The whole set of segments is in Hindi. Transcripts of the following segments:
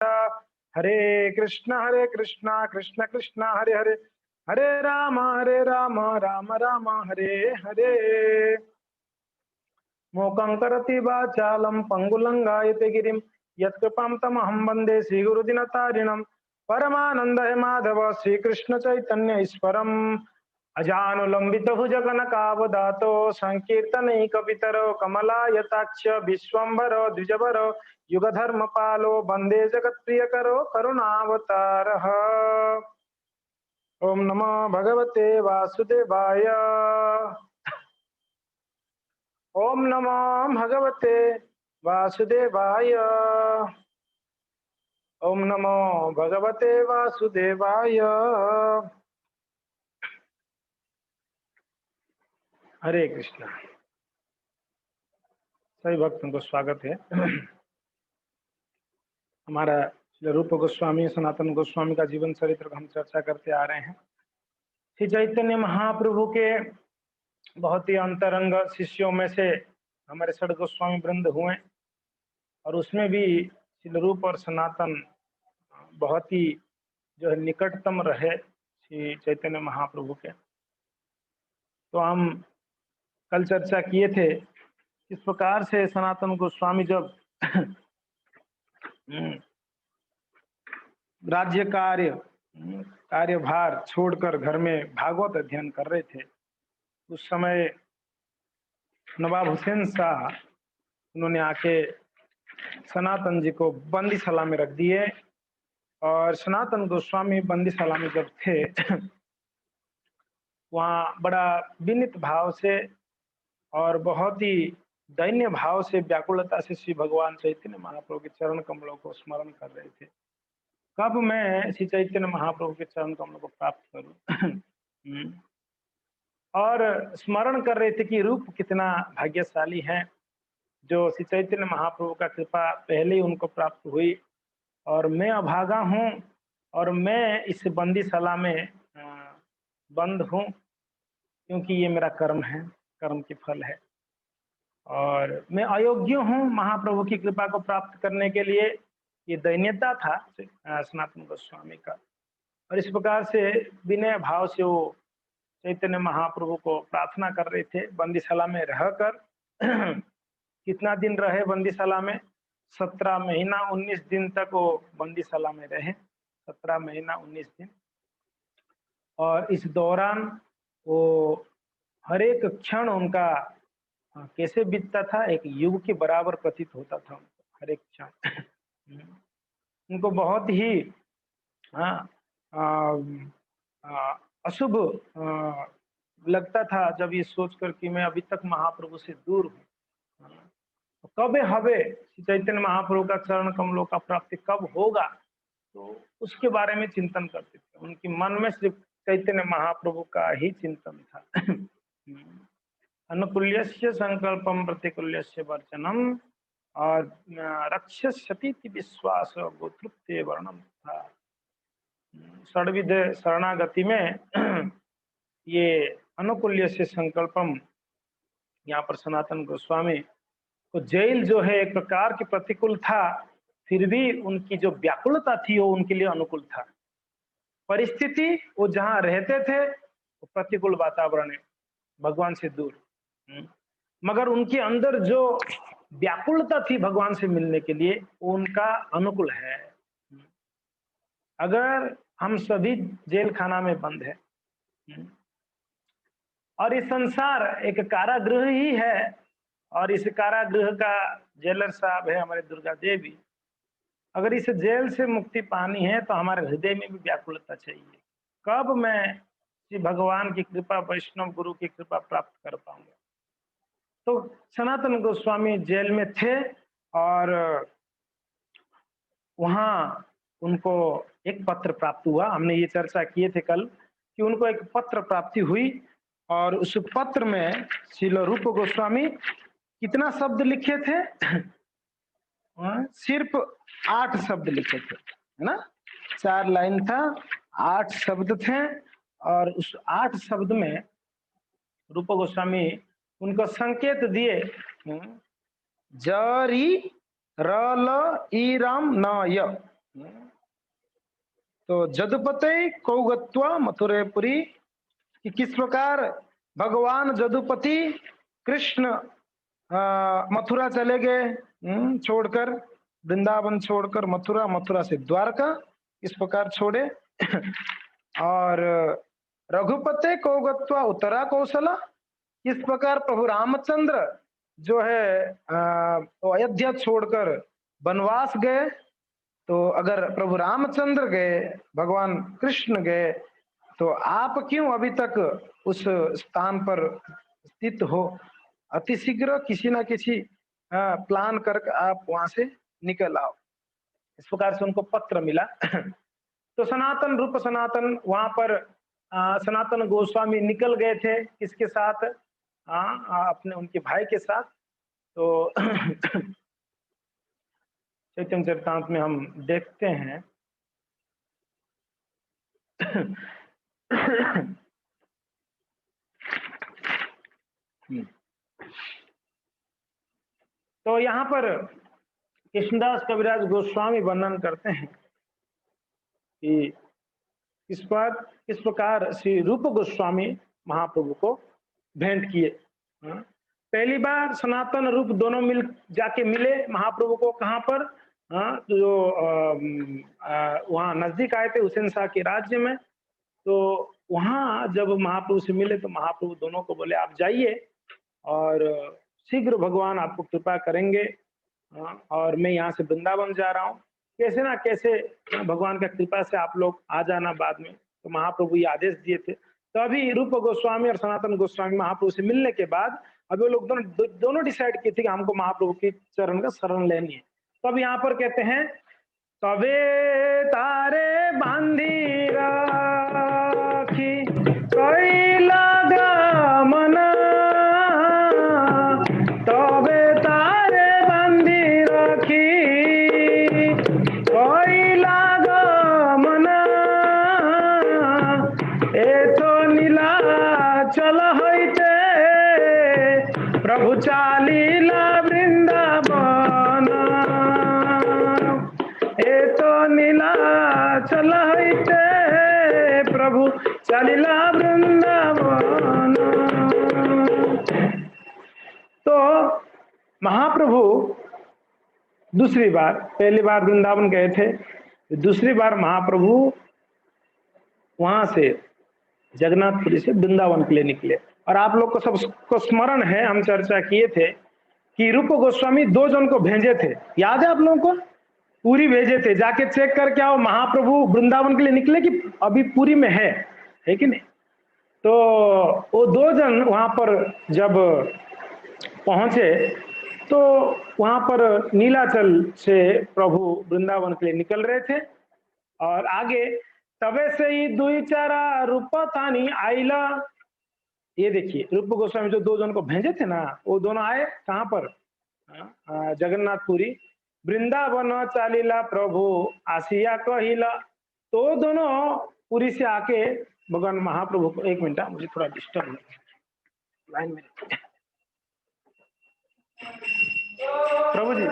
हरे कृष्णा कृष्ण कृष्ण हरे हरे, हरे राम राम राम हरे हरे। मूकं करोति वाचालं पंगुलंगायते गिरिं, यत्कृपां तमहं वन्दे श्रीगुरुदिनतारिणं। परमानंद माधव श्रीकृष्ण चैतन्य ईश्वरम्, अजानुलंबित भुजगनकावदातो संकीर्तनैकपितरो कमलायताक्ष विश्वम्भरो द्विजवरो युगधर्मपालो वन्दे जगत्प्रियकरो करुणावतारः। ओम नमो भगवते वासुदेवाय। ओम नमो भगवते वासुदेवाय। ओम नमो भगवते वासुदेवाय। हरे कृष्णा। सभी भक्तों को स्वागत है। हमारा रूप गोस्वामी सनातन गोस्वामी का जीवन चरित्र हम चर्चा करते आ रहे हैं। श्री चैतन्य महाप्रभु के बहुत ही अंतरंग शिष्यों में से हमारे षड गोस्वामी वृंद हुए, और उसमें भी श्री रूप और सनातन बहुत ही जो है निकटतम रहे श्री चैतन्य महाप्रभु के। तो हम कल चर्चा किए थे इस प्रकार से सनातन गोस्वामी जब राज्य कार्यभार छोड़कर घर में भागवत अध्ययन कर रहे थे, उस समय नवाब हुसैन शाह उन्होंने आके सनातन जी को बंदीशाला में रख दिए। और सनातन गोस्वामी बंदीशाला में जब थे वहाँ बड़ा विनीत भाव से और बहुत ही दैन्य भाव से व्याकुलता से श्री भगवान चैतन्य महाप्रभु के चरण कमलों को स्मरण कर रहे थे। कब मैं श्री चैतन्य महाप्रभु के चरण कमलों को प्राप्त करूं। और स्मरण कर रहे थे कि रूप कितना भाग्यशाली है, जो श्री चैतन्य महाप्रभु का कृपा पहले ही उनको प्राप्त हुई, और मैं अभागा हूँ और मैं इस बंदीशाला में बंद हूँ, क्योंकि ये मेरा कर्म है, कर्म के फल है, और मैं अयोग्य हूँ महाप्रभु की कृपा को प्राप्त करने के लिए। ये दैन्यता था सनातन गोस्वामी का। और इस प्रकार से विनय भाव से वो चैतन्य महाप्रभु को प्रार्थना कर रहे थे बंदीशाला में रहकर। कितना दिन रहे बंदीशाला में? 17 महीना 19 दिन तक वो बंदीशाला में रहे, 17 महीना 19 दिन। और इस दौरान वो हर एक क्षण उनका कैसे बीतता था, एक युग के बराबर प्रतीत होता था उनको हर एक क्षण। उनको बहुत ही अशुभ लगता था जब ये सोचकर कि मैं अभी तक महाप्रभु से दूर हूँ। तो कब हवे चैतन्य महाप्रभु का चरण कमलों का प्राप्ति कब होगा, तो उसके बारे में चिंतन करते थे। उनके मन में सिर्फ चैतन्य महाप्रभु का ही चिंतन था। अनुकूल्यस्य संकल्पम प्रतिकूल्यस्य वर्चनम, और रक्षस्यति विश्वास गोतृत्व वर्णम था। षड्विध शरणागति में ये अनुकूल्य से संकल्पम, यहाँ पर सनातन गोस्वामी को जेल जो है एक प्रकार के प्रतिकूल था, फिर भी उनकी जो व्याकुलता थी वो उनके लिए अनुकूल था। परिस्थिति वो जहाँ रहते थे वो प्रतिकूल वातावरण है, भगवान से दूर, मगर उनके अंदर जो व्याकुलता थी भगवान से मिलने के लिए वो उनका अनुकूल है। अगर हम सभी जेल खाना में बंद है और ये संसार एक कारागृह ही है, और इस कारागृह का जेलर साहब है हमारे दुर्गा देवी, अगर इस जेल से मुक्ति पानी है तो हमारे हृदय में भी व्याकुलता चाहिए। कब मैं श्री भगवान की कृपा, वैष्णव गुरु की कृपा प्राप्त कर पाऊंगा। तो सनातन गोस्वामी जेल में थे, और वहां उनको एक पत्र प्राप्त हुआ। हमने ये चर्चा किए थे कल कि उनको एक पत्र प्राप्ति हुई, और उस पत्र में श्रील रूप गोस्वामी कितना शब्द लिखे थे? सिर्फ 8 शब्द लिखे थे, है ना। 4 लाइन था, 8 शब्द थे, और उस 8 शब्द में रूप गोस्वामी उनको संकेत दिए, जरी रल ईराम न य, तो जदुपते कौगत्वा मथुरेपुरी, कि किस प्रकार भगवान जदुपति कृष्ण मथुरा चले गए, छोड़कर वृंदावन, छोड़कर मथुरा, मथुरा से द्वारका इस प्रकार छोड़े। और रघुपते कौगत्वा उत्तरा कौशला, इस प्रकार प्रभु रामचंद्र जो है तो अयोध्या छोड़कर वनवास गए। तो अगर प्रभु रामचंद्र गए, भगवान कृष्ण गए, तो आप क्यों अभी तक उस स्थान पर स्थित हो? अतिशीघ्र किसी ना किसी प्लान करके आप वहां से निकल आओ। इस प्रकार से उनको पत्र मिला। तो सनातन रूप सनातन वहां पर सनातन गोस्वामी निकल गए थे, किसके साथ? अपने उनके भाई के साथ। तो चैतन्य चरितामृत में हम देखते हैं तो यहाँ पर कृष्णदास कविराज गोस्वामी वर्णन करते हैं कि इस प्रकार श्री रूप गोस्वामी महाप्रभु को भेंट किए। पहली बार सनातन रूप दोनों मिल जाके मिले महाप्रभु को। कहाँ पर? जो वहाँ नजदीक आए थे हुसैन शाह के राज्य में। तो वहाँ जब महाप्रभु से मिले तो महाप्रभु दोनों को बोले आप जाइए और शीघ्र भगवान आपको कृपा करेंगे, और मैं यहाँ से वृंदावन जा रहा हूँ, कैसे ना कैसे भगवान का कृपा से आप लोग आ जाना बाद में। तो महाप्रभु ये आदेश दिए थे। तो अभी रूप गोस्वामी और सनातन गोस्वामी महाप्रभु से मिलने के बाद अभी वो लोग दोनों डिसाइड किए थे कि हमको महाप्रभु के चरण का शरण लेनी है। तो अब यहाँ पर कहते हैं तबे तारे बांधी राखी कैला गमना, तबे तारे बांधी राखी कैला गमना, ए तो नीला चल हईते प्रभु चालीला वृंदावन, ए तो नीला चल हईते प्रभु चालीला वृंदावन। तो महाप्रभु दूसरी बार, पहली बार वृंदावन गए थे, दूसरी बार महाप्रभु वहां से जगन्नाथपुरी से वृंदावन के लिए निकले। और आप लोग को सबको स्मरण है, हम चर्चा किए थे कि रूप गोस्वामी 2 जन को भेजे थे, याद है आप लोगों को? पूरी भेजे थे, जाके चेक करके आओ महाप्रभु वृंदावन के लिए निकले कि अभी पूरी में है कि नहीं। तो वो 2 जन वहां पर जब पहुंचे तो वहां पर नीलाचल से प्रभु वृंदावन के लिए निकल रहे थे। और आगे तबे से ही दुई चारा रूप थानी आईला, ये देखिए रूप गोस्वामी जो 2 जन को भेजे थे ना, वो दोनों आए कहाँ पर? जगन्नाथपुरी। वृंदावन चालीला प्रभु आसिया कहिला। तो दोनों पुरी से आके भगवान महाप्रभु को, एक मिनट मुझे थोड़ा डिस्टर्ब है, लाइन में प्रभु जी।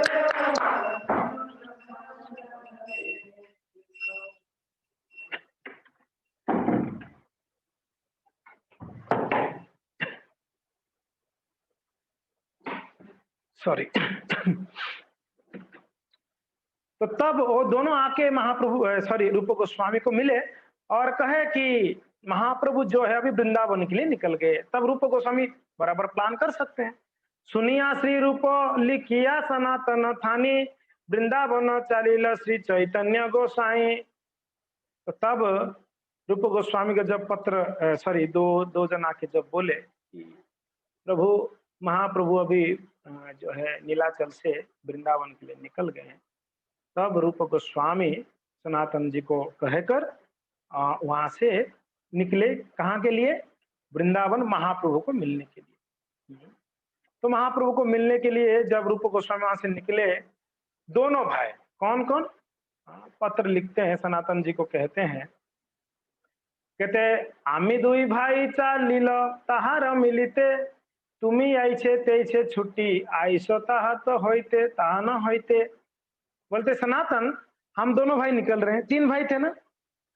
सॉरी। तो तब वो दोनों आके महाप्रभु सॉरी रूप गोस्वामी को मिले और कहे कि महाप्रभु जो है अभी वृंदावन के लिए निकल गए। तब रूप गोस्वामी बराबर प्लान कर सकते हैं। सुनिया श्री रूप लिखिया सनातन थानी, वृंदावन चालीला श्री चैतन्य गोसाई। तो तब रूप गोस्वामी का जब पत्र सॉरी दो जन आके जब बोले कि प्रभु महाप्रभु अभी जो है नीलाचल से वृंदावन के लिए निकल गए हैं, तब रूप गोस्वामी सनातन जी को कहकर वहां से निकले। कहाँ के लिए? वृंदावन महाप्रभु को मिलने के लिए। तो महाप्रभु को मिलने के लिए जब रूप गोस्वामी वहां से निकले, दोनों भाई कौन कौन पत्र लिखते हैं, सनातन जी को कहते हैं, कहते आमी दुई भाई चालिल ताहार मिलिते, तुमी आइछे तेइछे छुट्टी आइसो ताहा तो होइते ताहा न होइते। बोलते सनातन हम दोनों भाई निकल रहे हैं, 3 भाई थे ना,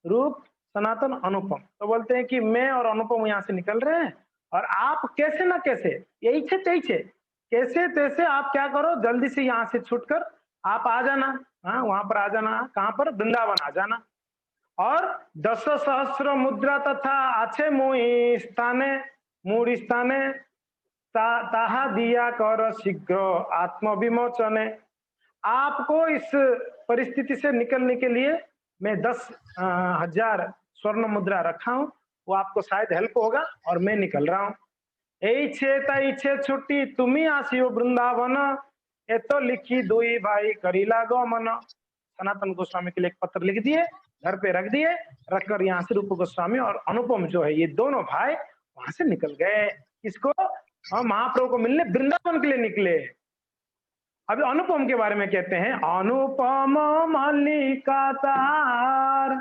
रूप, सनातन, अनुपम। तो बोलते हैं कि मैं और अनुपम यहाँ से निकल रहे हैं और आप कैसे ना कैसे, यही छे तही छे, कैसे तैसे आप क्या करो, जल्दी से यहाँ से छूटकर आप आ जाना। हाँ, वहां पर आ जाना, कहाँ पर, वृंदावन आ जाना। और 10 सहस्र मुद्रा तथा आछे मुई स्थाने, मूड स्थाने, ताहा दिया कर शीघ्र आत्मविमोचने। आपको इस परिस्थिति से निकलने के लिए मैं 10,000 स्वर्ण मुद्रा रखा हूं, वो आपको शायद हेल्प होगा और मैं निकल रहा हूं। एइछे तइछे छुट्टी तुम्ही आसियो वृंदावन, ए तो लिखी दुई भाई करीला गमन। सनातन गोस्वामी के लिए एक पत्र लिख दिए, घर पे रख दिए, रखकर यहाँ से रूप गोस्वामी और अनुपम जो है, ये दोनों भाई वहां से निकल गए। इसको महाप्रभु को मिलने वृंदावन के लिए निकले। अभी अनुपम के बारे में कहते हैं, अनुपम मल्लिका तार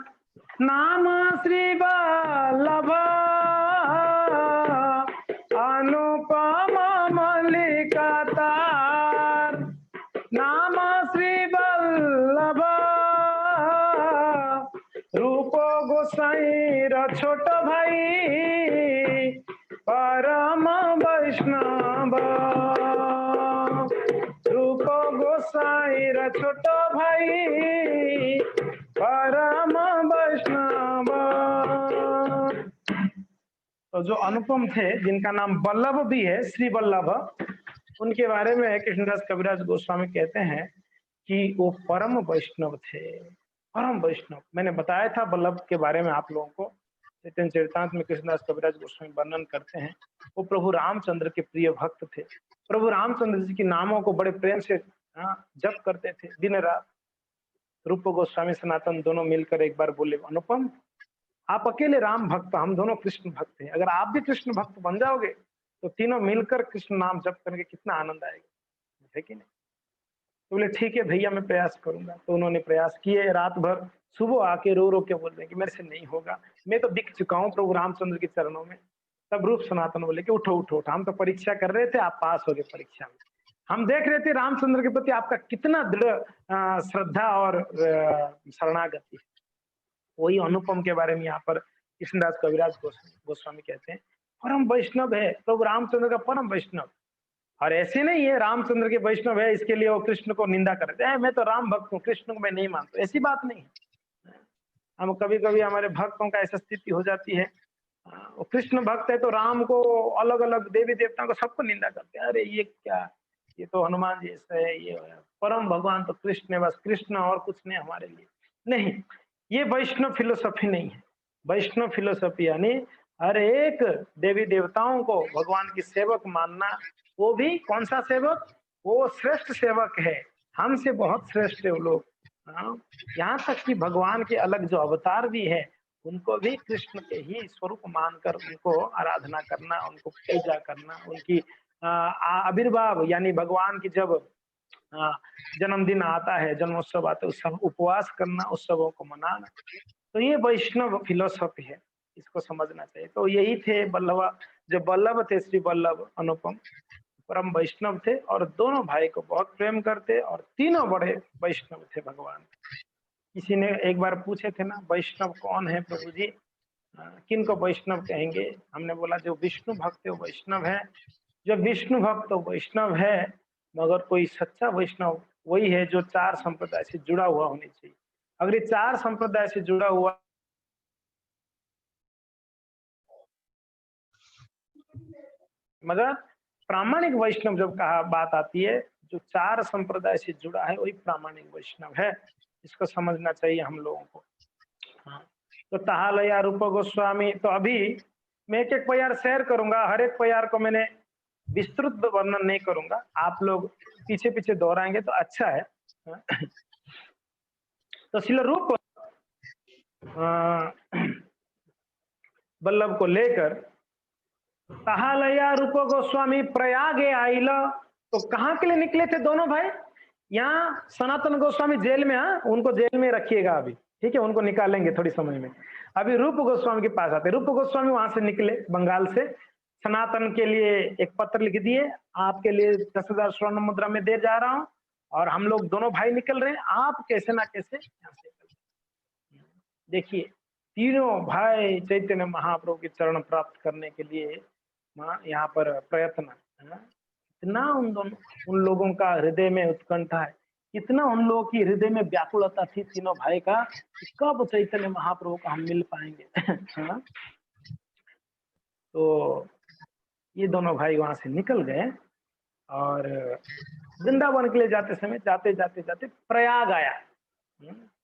नाम श्री वल्लभ, अनुपम मल्लिका तार नाम श्री वल्लभ, रूप गोसाई रा छोट भाई परम वैष्णव, रूप गोसाई रा छोट भाई परम वैष्णव। तो जो अनुपम थे, जिनका नाम वल्लभ भी है, श्री वल्लभ, उनके बारे में कृष्णदास कविराज गोस्वामी कहते हैं कि वो परम वैष्णव थे, परम वैष्णव। मैंने बताया था वल्लभ के बारे में आप लोगों को, चैतन्य चरितामृत में कृष्णदास कविराज गोस्वामी वर्णन करते हैं। वो प्रभु रामचंद्र के प्रिय भक्त थे। प्रभु रामचंद्र जी के नामों को बड़े प्रेम से जप करते थे दिन रात। रूप गोस्वामी सनातन दोनों मिलकर एक बार बोले, अनुपम आप अकेले राम भक्त, हम दोनों कृष्ण भक्त हैं, अगर आप भी कृष्ण भक्त बन जाओगे तो तीनों मिलकर कृष्ण नाम जप करके कितना आनंद आएगा, है कि नहीं। तो बोले ठीक है भैया, मैं प्रयास करूंगा। तो उन्होंने प्रयास किए, रात भर, सुबह आके रो रो के बोल रहे कि मेरे से नहीं होगा, मैं तो बिक चुका हूँ प्रभु रामचंद्र के चरणों में। तब रूप सनातन बोले कि उठो उठो उठो, हम तो परीक्षा कर रहे थे, आप पास हो गए परीक्षा में, हम देख रहे थे रामचंद्र के प्रति आपका कितना दृढ़ श्रद्धा और शरणागति। वही अनुपम के बारे में यहाँ पर कृष्णदास कविराज गोस्वामी कहते हैं, परम वैष्णव है प्रभु रामचंद्र का, परम वैष्णव। और ऐसे नहीं है रामचंद्र के वैष्णव है इसके लिए वो कृष्ण को निंदा करते हैं, मैं तो राम भक्त हूँ, कृष्ण को मैं नहीं मानता, ऐसी बात नहीं है। हम कभी कभी हमारे भक्तों का ऐसा स्थिति हो जाती है, वो कृष्ण भक्त है तो राम को, अलग अलग देवी देवताओं को, सबको निंदा करते हैं, अरे ये क्या, ये तो हनुमान जी ऐसा है, ये परम भगवान तो कृष्ण है, बस कृष्ण और कुछ नहीं हमारे लिए। नहीं, ये वैष्णव फिलोसफी नहीं है। वैष्णव फिलोसफी यानी हर एक देवी देवताओं को भगवान की सेवक मानना, वो भी कौन सा सेवक, वो श्रेष्ठ सेवक है, हमसे बहुत श्रेष्ठ है वो लोग। यहाँ तक कि भगवान के अलग जो अवतार भी है, उनको भी कृष्ण के ही स्वरूप मानकर उनको आराधना करना, उनको पूजा करना, उनकी आविर्भाव यानी भगवान की जब जन्मदिन आता है, जन्मोत्सव आता है, उस सब उपवास करना, उत्सवों को मनाना। तो ये वैष्णव फिलोसफी है, इसको समझना चाहिए। तो यही थे वल्लभ, जो वल्लभ थे श्री वल्लभ अनुपम, परम वैष्णव थे और दोनों भाई को बहुत प्रेम करते और तीनों बड़े वैष्णव थे भगवान। किसी ने एक बार पूछे थे ना, वैष्णव कौन है प्रभु जी, किन को वैष्णव कहेंगे। हमने बोला जो विष्णु भक्त है वो वैष्णव है, जो विष्णु भक्त तो वैष्णव है, मगर कोई सच्चा वैष्णव वही है जो 4 संप्रदाय से जुड़ा हुआ होने चाहिए। अगर ये 4 संप्रदाय से जुड़ा हुआ, मगर प्रामाणिक वैष्णव जब कहा बात आती है, जो 4 संप्रदाय से जुड़ा है वही प्रामाणिक वैष्णव है, इसको समझना चाहिए हम लोगों को। हाँ। तो ताहालया रूप गोस्वामी, तो अभी मैं एक एक प्यार शेयर करूंगा, हर एक प्यार को मैंने विस्तृत वर्णन नहीं करूंगा, आप लोग पीछे पीछे दोहराएंगे तो अच्छा है। तो शिल रूप वल्लभ को लेकर ताहालया रूप गोस्वामी प्रयागे आइल। तो कहाँ के लिए निकले थे दोनों भाई, यहाँ सनातन गोस्वामी जेल में, उनको जेल में रखिएगा अभी, ठीक है, उनको निकालेंगे थोड़ी समय में। अभी रूप गोस्वामी के पास आते, रूप गोस्वामी वहां से निकले बंगाल से, सनातन के लिए एक पत्र लिख दिए, आपके लिए 10,000 स्वर्ण मुद्रा में दे जा रहा हूँ, और हम लोग दोनों भाई निकल रहे हैं, आप कैसे ना कैसे यहाँ से निकल। देखिए तीनों भाई चैतन्य महाप्रभु के चरण प्राप्त करने के लिए यहाँ पर प्रयत्न है। इतना उन लोगों का हृदय में उत्कंठा है, कितना उन लोगों की हृदय में व्याकुलता थी तीनों भाई का कि कब चैतन्य महाप्रभु को हम मिल पाएंगे। हाँ? तो ये दोनों भाई वहां से निकल गए और वृंदावन के लिए जाते समय जाते जाते जाते प्रयाग आया।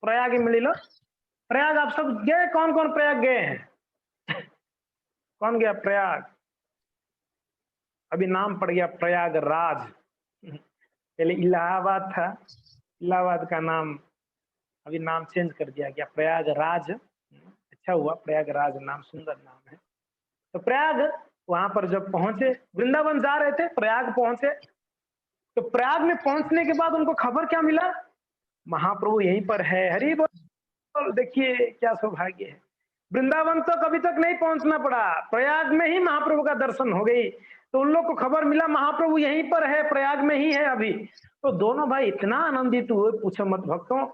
प्रयाग मिली लो, प्रयाग आप सब गए? कौन कौन प्रयाग गए हैं? कौन गया प्रयाग? अभी नाम पड़ गया प्रयागराज। पहले इलाहाबाद था, इलाहाबाद का नाम अभी नाम चेंज कर दिया गया प्रयागराज। अच्छा हुआ, प्रयागराज नाम सुंदर नाम है। तो प्रयाग वहां पर जब पहुंचे, वृंदावन जा रहे थे, प्रयाग पहुंचे, तो प्रयाग में पहुंचने के बाद उनको खबर क्या मिला? महाप्रभु यहीं पर है। हरि बोल। देखिए क्या सौभाग्य है, वृंदावन तो कभी तक नहीं पहुंचना पड़ा, प्रयाग में ही महाप्रभु का दर्शन हो गई। तो उन लोग को खबर मिला महाप्रभु यहीं पर है, प्रयाग में ही है अभी। तो दोनों भाई इतना आनंदित हुए, पूछो मत भक्तों,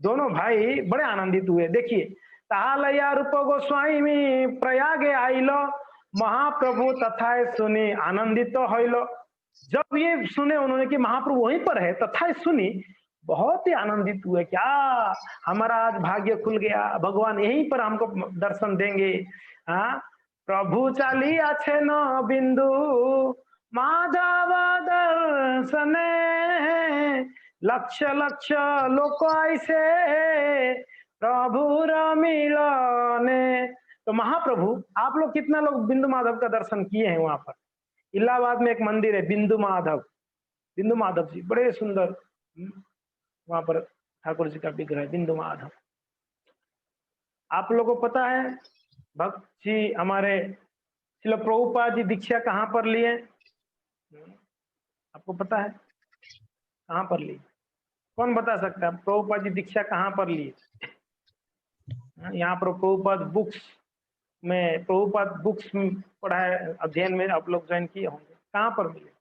दोनों भाई बड़े आनंदित हुए। देखिए तालया रूप गोस्वामी में प्रयाग आइलो, महाप्रभु तथा सुनी आनंदित तो होइलो। जब ये सुने उन्होंने कि महाप्रभु वहीं पर है, तथा सुनी, बहुत ही आनंदित हुए। क्या हमारा आज भाग्य खुल गया, भगवान यहीं पर हमको दर्शन देंगे। हाँ, प्रभु चाली आछे न बिंदु माधव दर्शने, लक्ष लक्ष लोक ऐसे प्रभु मिलने। तो महाप्रभु आप लोग कितना लोग बिंदु माधव का दर्शन किए हैं? वहां पर इलाहाबाद में एक मंदिर है बिंदु माधव, बिंदु माधव जी बड़े सुंदर, वहां पर ठाकुर जी का विग्रह बिंदु माधव। आप लोगों को पता है भक्त जी हमारे श्रील प्रभुपाद जी दीक्षा कहाँ पर लिए? आपको पता है कहाँ पर ली? कौन बता सकता है प्रभुपाद जी दीक्षा कहाँ पर लिए? यहाँ पर प्रभुपाद बुक्स में, प्रभुपाद बुक्स पढ़ाए अध्ययन में आप लोग ज्वाइन किए होंगे, कहाँ पर मिले?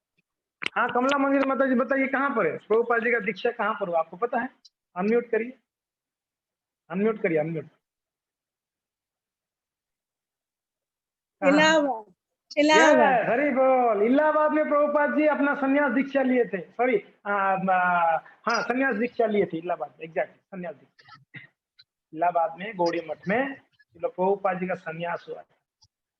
हाँ कमला मंदिर माता जी बताइए कहाँ पर है प्रभुपाद जी का दीक्षा? कहाँ पर हुआ आपको पता है? अनम्यूट करिए, अनम्यूट करिए, अनम्यूट। इलाहाबाद, इलाहाबाद। हरि बोल। इलाहाबाद में प्रभुपाद जी अपना संन्यास दीक्षा लिए थे, सॉरी हाँ संन्यास दीक्षा लिए थे इलाहाबाद में, एग्जैक्ट संन्यास दीक्षा इलाहाबाद में गौड़ी मठ में प्रभुपाद जी का संन्यास हुआ था।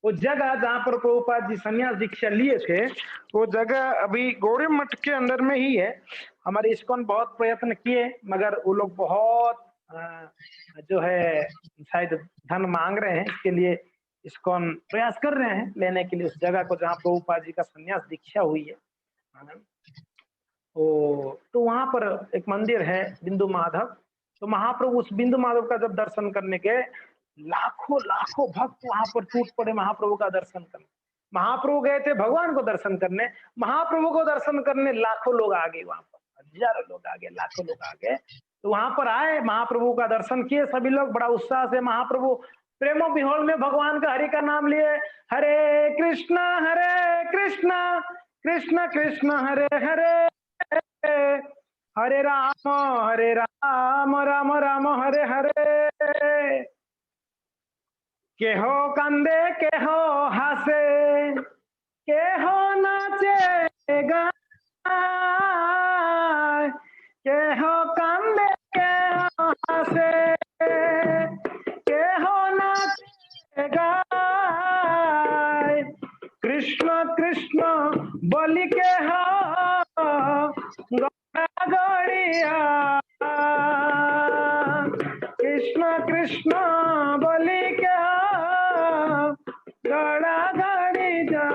वो जगह जहाँ पर प्रभुपाद जी संन्यास दीक्षा लिए थे, वो जगह अभी गौड़ी मठ के अंदर में ही है। हमारे इस्कॉन बहुत प्रयत्न किए मगर वो लोग बहुत जो है शायद धन मांग रहे हैं, इसके लिए इस्कॉन प्रयास कर रहे हैं लेने के लिए उस जगह को जहाँ प्रभुपाद जी का संन्यास दीक्षा हुई है। तो वहां पर एक मंदिर है बिंदु माधव। तो महाप्रभु उस बिंदु माधव का जब दर्शन करने के लाखों लाखों भक्त वहां पर टूट पड़े महाप्रभु का दर्शन करने। महाप्रभु गए थे भगवान को दर्शन करने, महाप्रभु को दर्शन करने लाखों लोग आ गए, वहां पर हजारों लोग आ गए, लाखों लोग आ गए। तो वहां पर आए, महाप्रभु का दर्शन किए सभी लोग बड़ा उत्साह से। महाप्रभु प्रेमो विहोल में भगवान का हरि का नाम लिए, हरे कृष्ण कृष्ण कृष्ण हरे हरे, हरे राम राम राम हरे हरे। केहो कांदे केहो हासे, केहो नाचे गाए, केहो कांदे केहो हासे, केहो नाचे गाए। कृष्ण कृष्ण बोली के गड़िया, कृष्ण कृष्ण बोली क्या गड़ा गड़ी जा।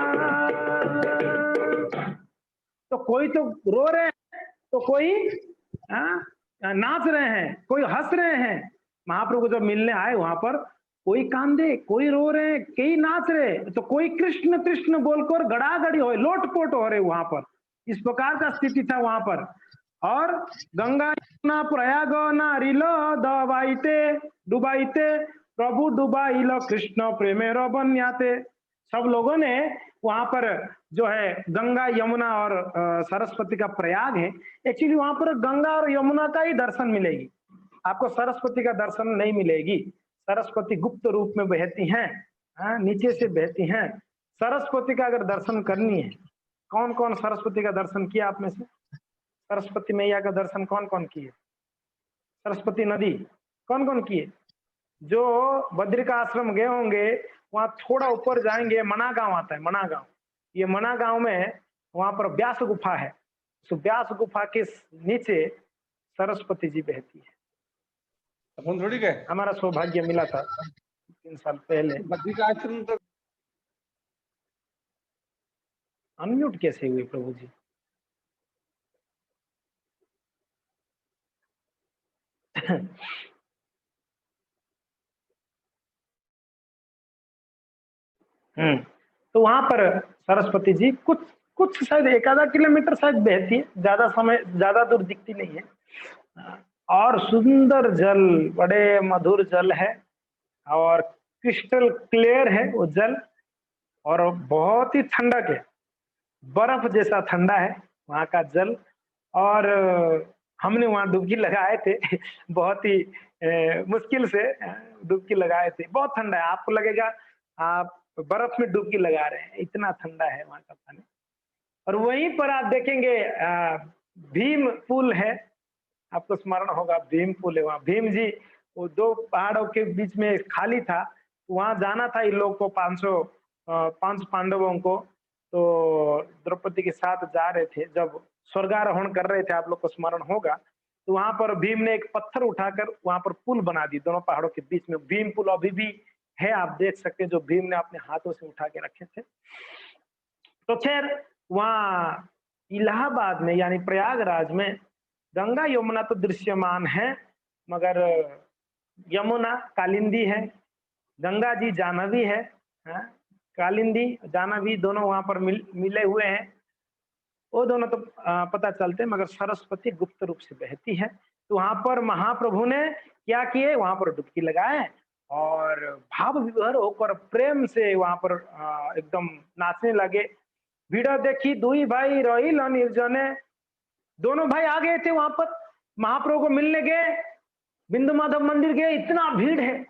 तो कोई तो रो रहे हैं, तो कोई नाच रहे हैं, कोई हंस रहे हैं। महाप्रभु जब मिलने आए वहां पर कोई कांदे, कोई रो रहे हैं, कई नाच रहे, तो कोई कृष्ण कृष्ण बोलकर गड़ागड़ी हो, लोटपोट हो रहे वहां पर। इस प्रकार का स्थिति था वहां पर। और गंगा ना प्रयाग ना रिलो दबाइते डुबाइते, प्रभु डुबाइलो कृष्ण प्रेमेरो बन्याते। सब लोगों ने वहां पर जो है गंगा यमुना और सरस्वती का प्रयाग है। एक्चुअली वहां पर गंगा और यमुना का ही दर्शन मिलेगी, आपको सरस्वती का दर्शन नहीं मिलेगी। सरस्वती गुप्त रूप में बहती हैं, नीचे से बहती हैं। सरस्वती का अगर दर्शन करनी है, कौन कौन सरस्वती का दर्शन किया आप में से? सरस्वती मैया का दर्शन कौन कौन किए? सरस्वती नदी कौन कौन किए? जो बद्री का आश्रम गए होंगे, वहां थोड़ा ऊपर जाएंगे, मना गांव आता है, मना गांव। ये मना गांव में वहां पर व्यास गुफा है, तो व्यास गुफा के नीचे सरस्वती जी बहती है। अपन थोड़ी गए, हमारा सौभाग्य मिला था 3 साल पहले। बद्री का आश्रम तो अनम्यूट कैसे हुए प्रभु जी? तो वहां पर सरस्वती जी कुछ कुछ शायद 1 आधा किलोमीटर शायद बहती है, ज्यादा समय ज्यादा दूर दिखती नहीं है। और सुंदर जल, बड़े मधुर जल है और क्रिस्टल क्लियर है वो जल, और बहुत ही ठंडक है, बर्फ जैसा ठंडा है वहां का जल। और हमने वहां डुबकी लगाए थे बहुत ही मुश्किल से डुबकी लगाए थे। बहुत ठंडा है, आपको लगेगा आप बर्फ में डुबकी लगा रहे हैं, इतना ठंडा है वहां का पानी। और वहीं पर आप देखेंगे भीम पुल है, आपको स्मरण होगा भीम पुल है वहां। भीम जी वो 2 पहाड़ों के बीच में खाली था, वहां जाना था इन लोग को, 5 पांडवों को। तो द्रौपदी के साथ जा रहे थे, जब स्वर्गारोहण कर रहे थे, आप लोग को स्मरण होगा, तो वहां पर भीम ने एक पत्थर उठाकर वहां पर पुल बना दी दोनों पहाड़ों के बीच में। भीम पुल अभी भी है, आप देख सकते हैं, जो भीम ने अपने हाथों से उठा के रखे थे। तो खैर वहां इलाहाबाद में यानी प्रयागराज में गंगा यमुना तो दृश्यमान है, मगर यमुना कालिंदी है, गंगा जी जानवी है, कालिंदी जानवी दोनों वहां पर मिले हुए हैं। वो दोनों तो पता चलते हैं, मगर सरस्वती गुप्त रूप से बहती है। तो वहां पर महाप्रभु ने क्या किए, वहां पर डुबकी लगाए और भाव विभोर होकर प्रेम से वहां पर एकदम नाचने लगे। भीड़ देखी दुई भाई रही निर्जने, दोनों भाई आ गए थे वहां पर महाप्रभु को मिलने गए, बिंदु माधव मंदिर गए, इतना भीड़ है।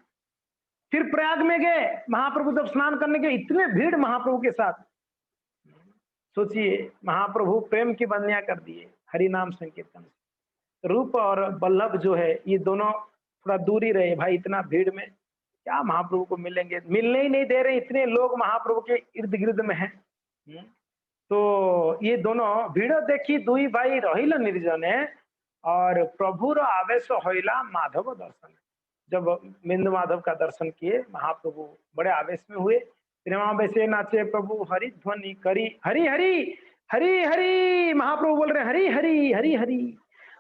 फिर प्रयाग में गए, महाप्रभु जब स्नान करने गए, इतने भीड़ महाप्रभु के साथ। सोचिए महाप्रभु प्रेम की बंदियां कर दिए हरि नाम संकीर्तन से। रूप और बल्लभ जो है ये दोनों थोड़ा दूरी रहे भाई, इतना भीड़ में क्या महाप्रभु को मिलेंगे, मिलने ही नहीं दे रहे, इतने लोग महाप्रभु के इर्द गिर्द में हैं। तो ये दोनों भीड़ देखी दुई भाई रहिल निर्जने, और प्रभु रो आवेश होइला माधव दर्शन। जब बिंदु माधव का दर्शन किए महाप्रभु बड़े आवेश में हुए, प्रेमावेशे नाचे प्रभु हरि ध्वनि करी, हरि हरि हरि हरि, महाप्रभु बोल रहे हरि हरि हरि हरि।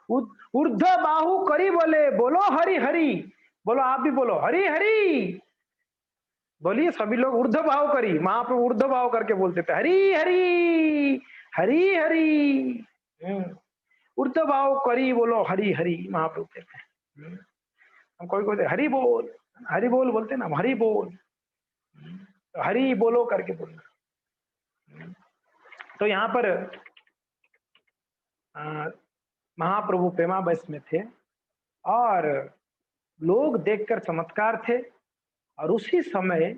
ऊर्ध्व बाहु करी बोले, बोलो हरि हरि, बोलो आप भी बोलो हरि हरि, बोलिए सभी लोग ऊर्ध्व भाव करी। महाप्रभु ऊर्ध्व भाव करके बोलते थे हरि हरि हरि हरि, ऊर्ध्व भाव करी बोलो हरि हरि, महाप्रभु कहते हैं। हम कोई कोई हरि बोल बोलते ना, हरि बोल, तो हरि बोलो करके बोलना। तो यहाँ पर महाप्रभु प्रेमावेश में थे और लोग देखकर चमत्कार थे। और उसी समय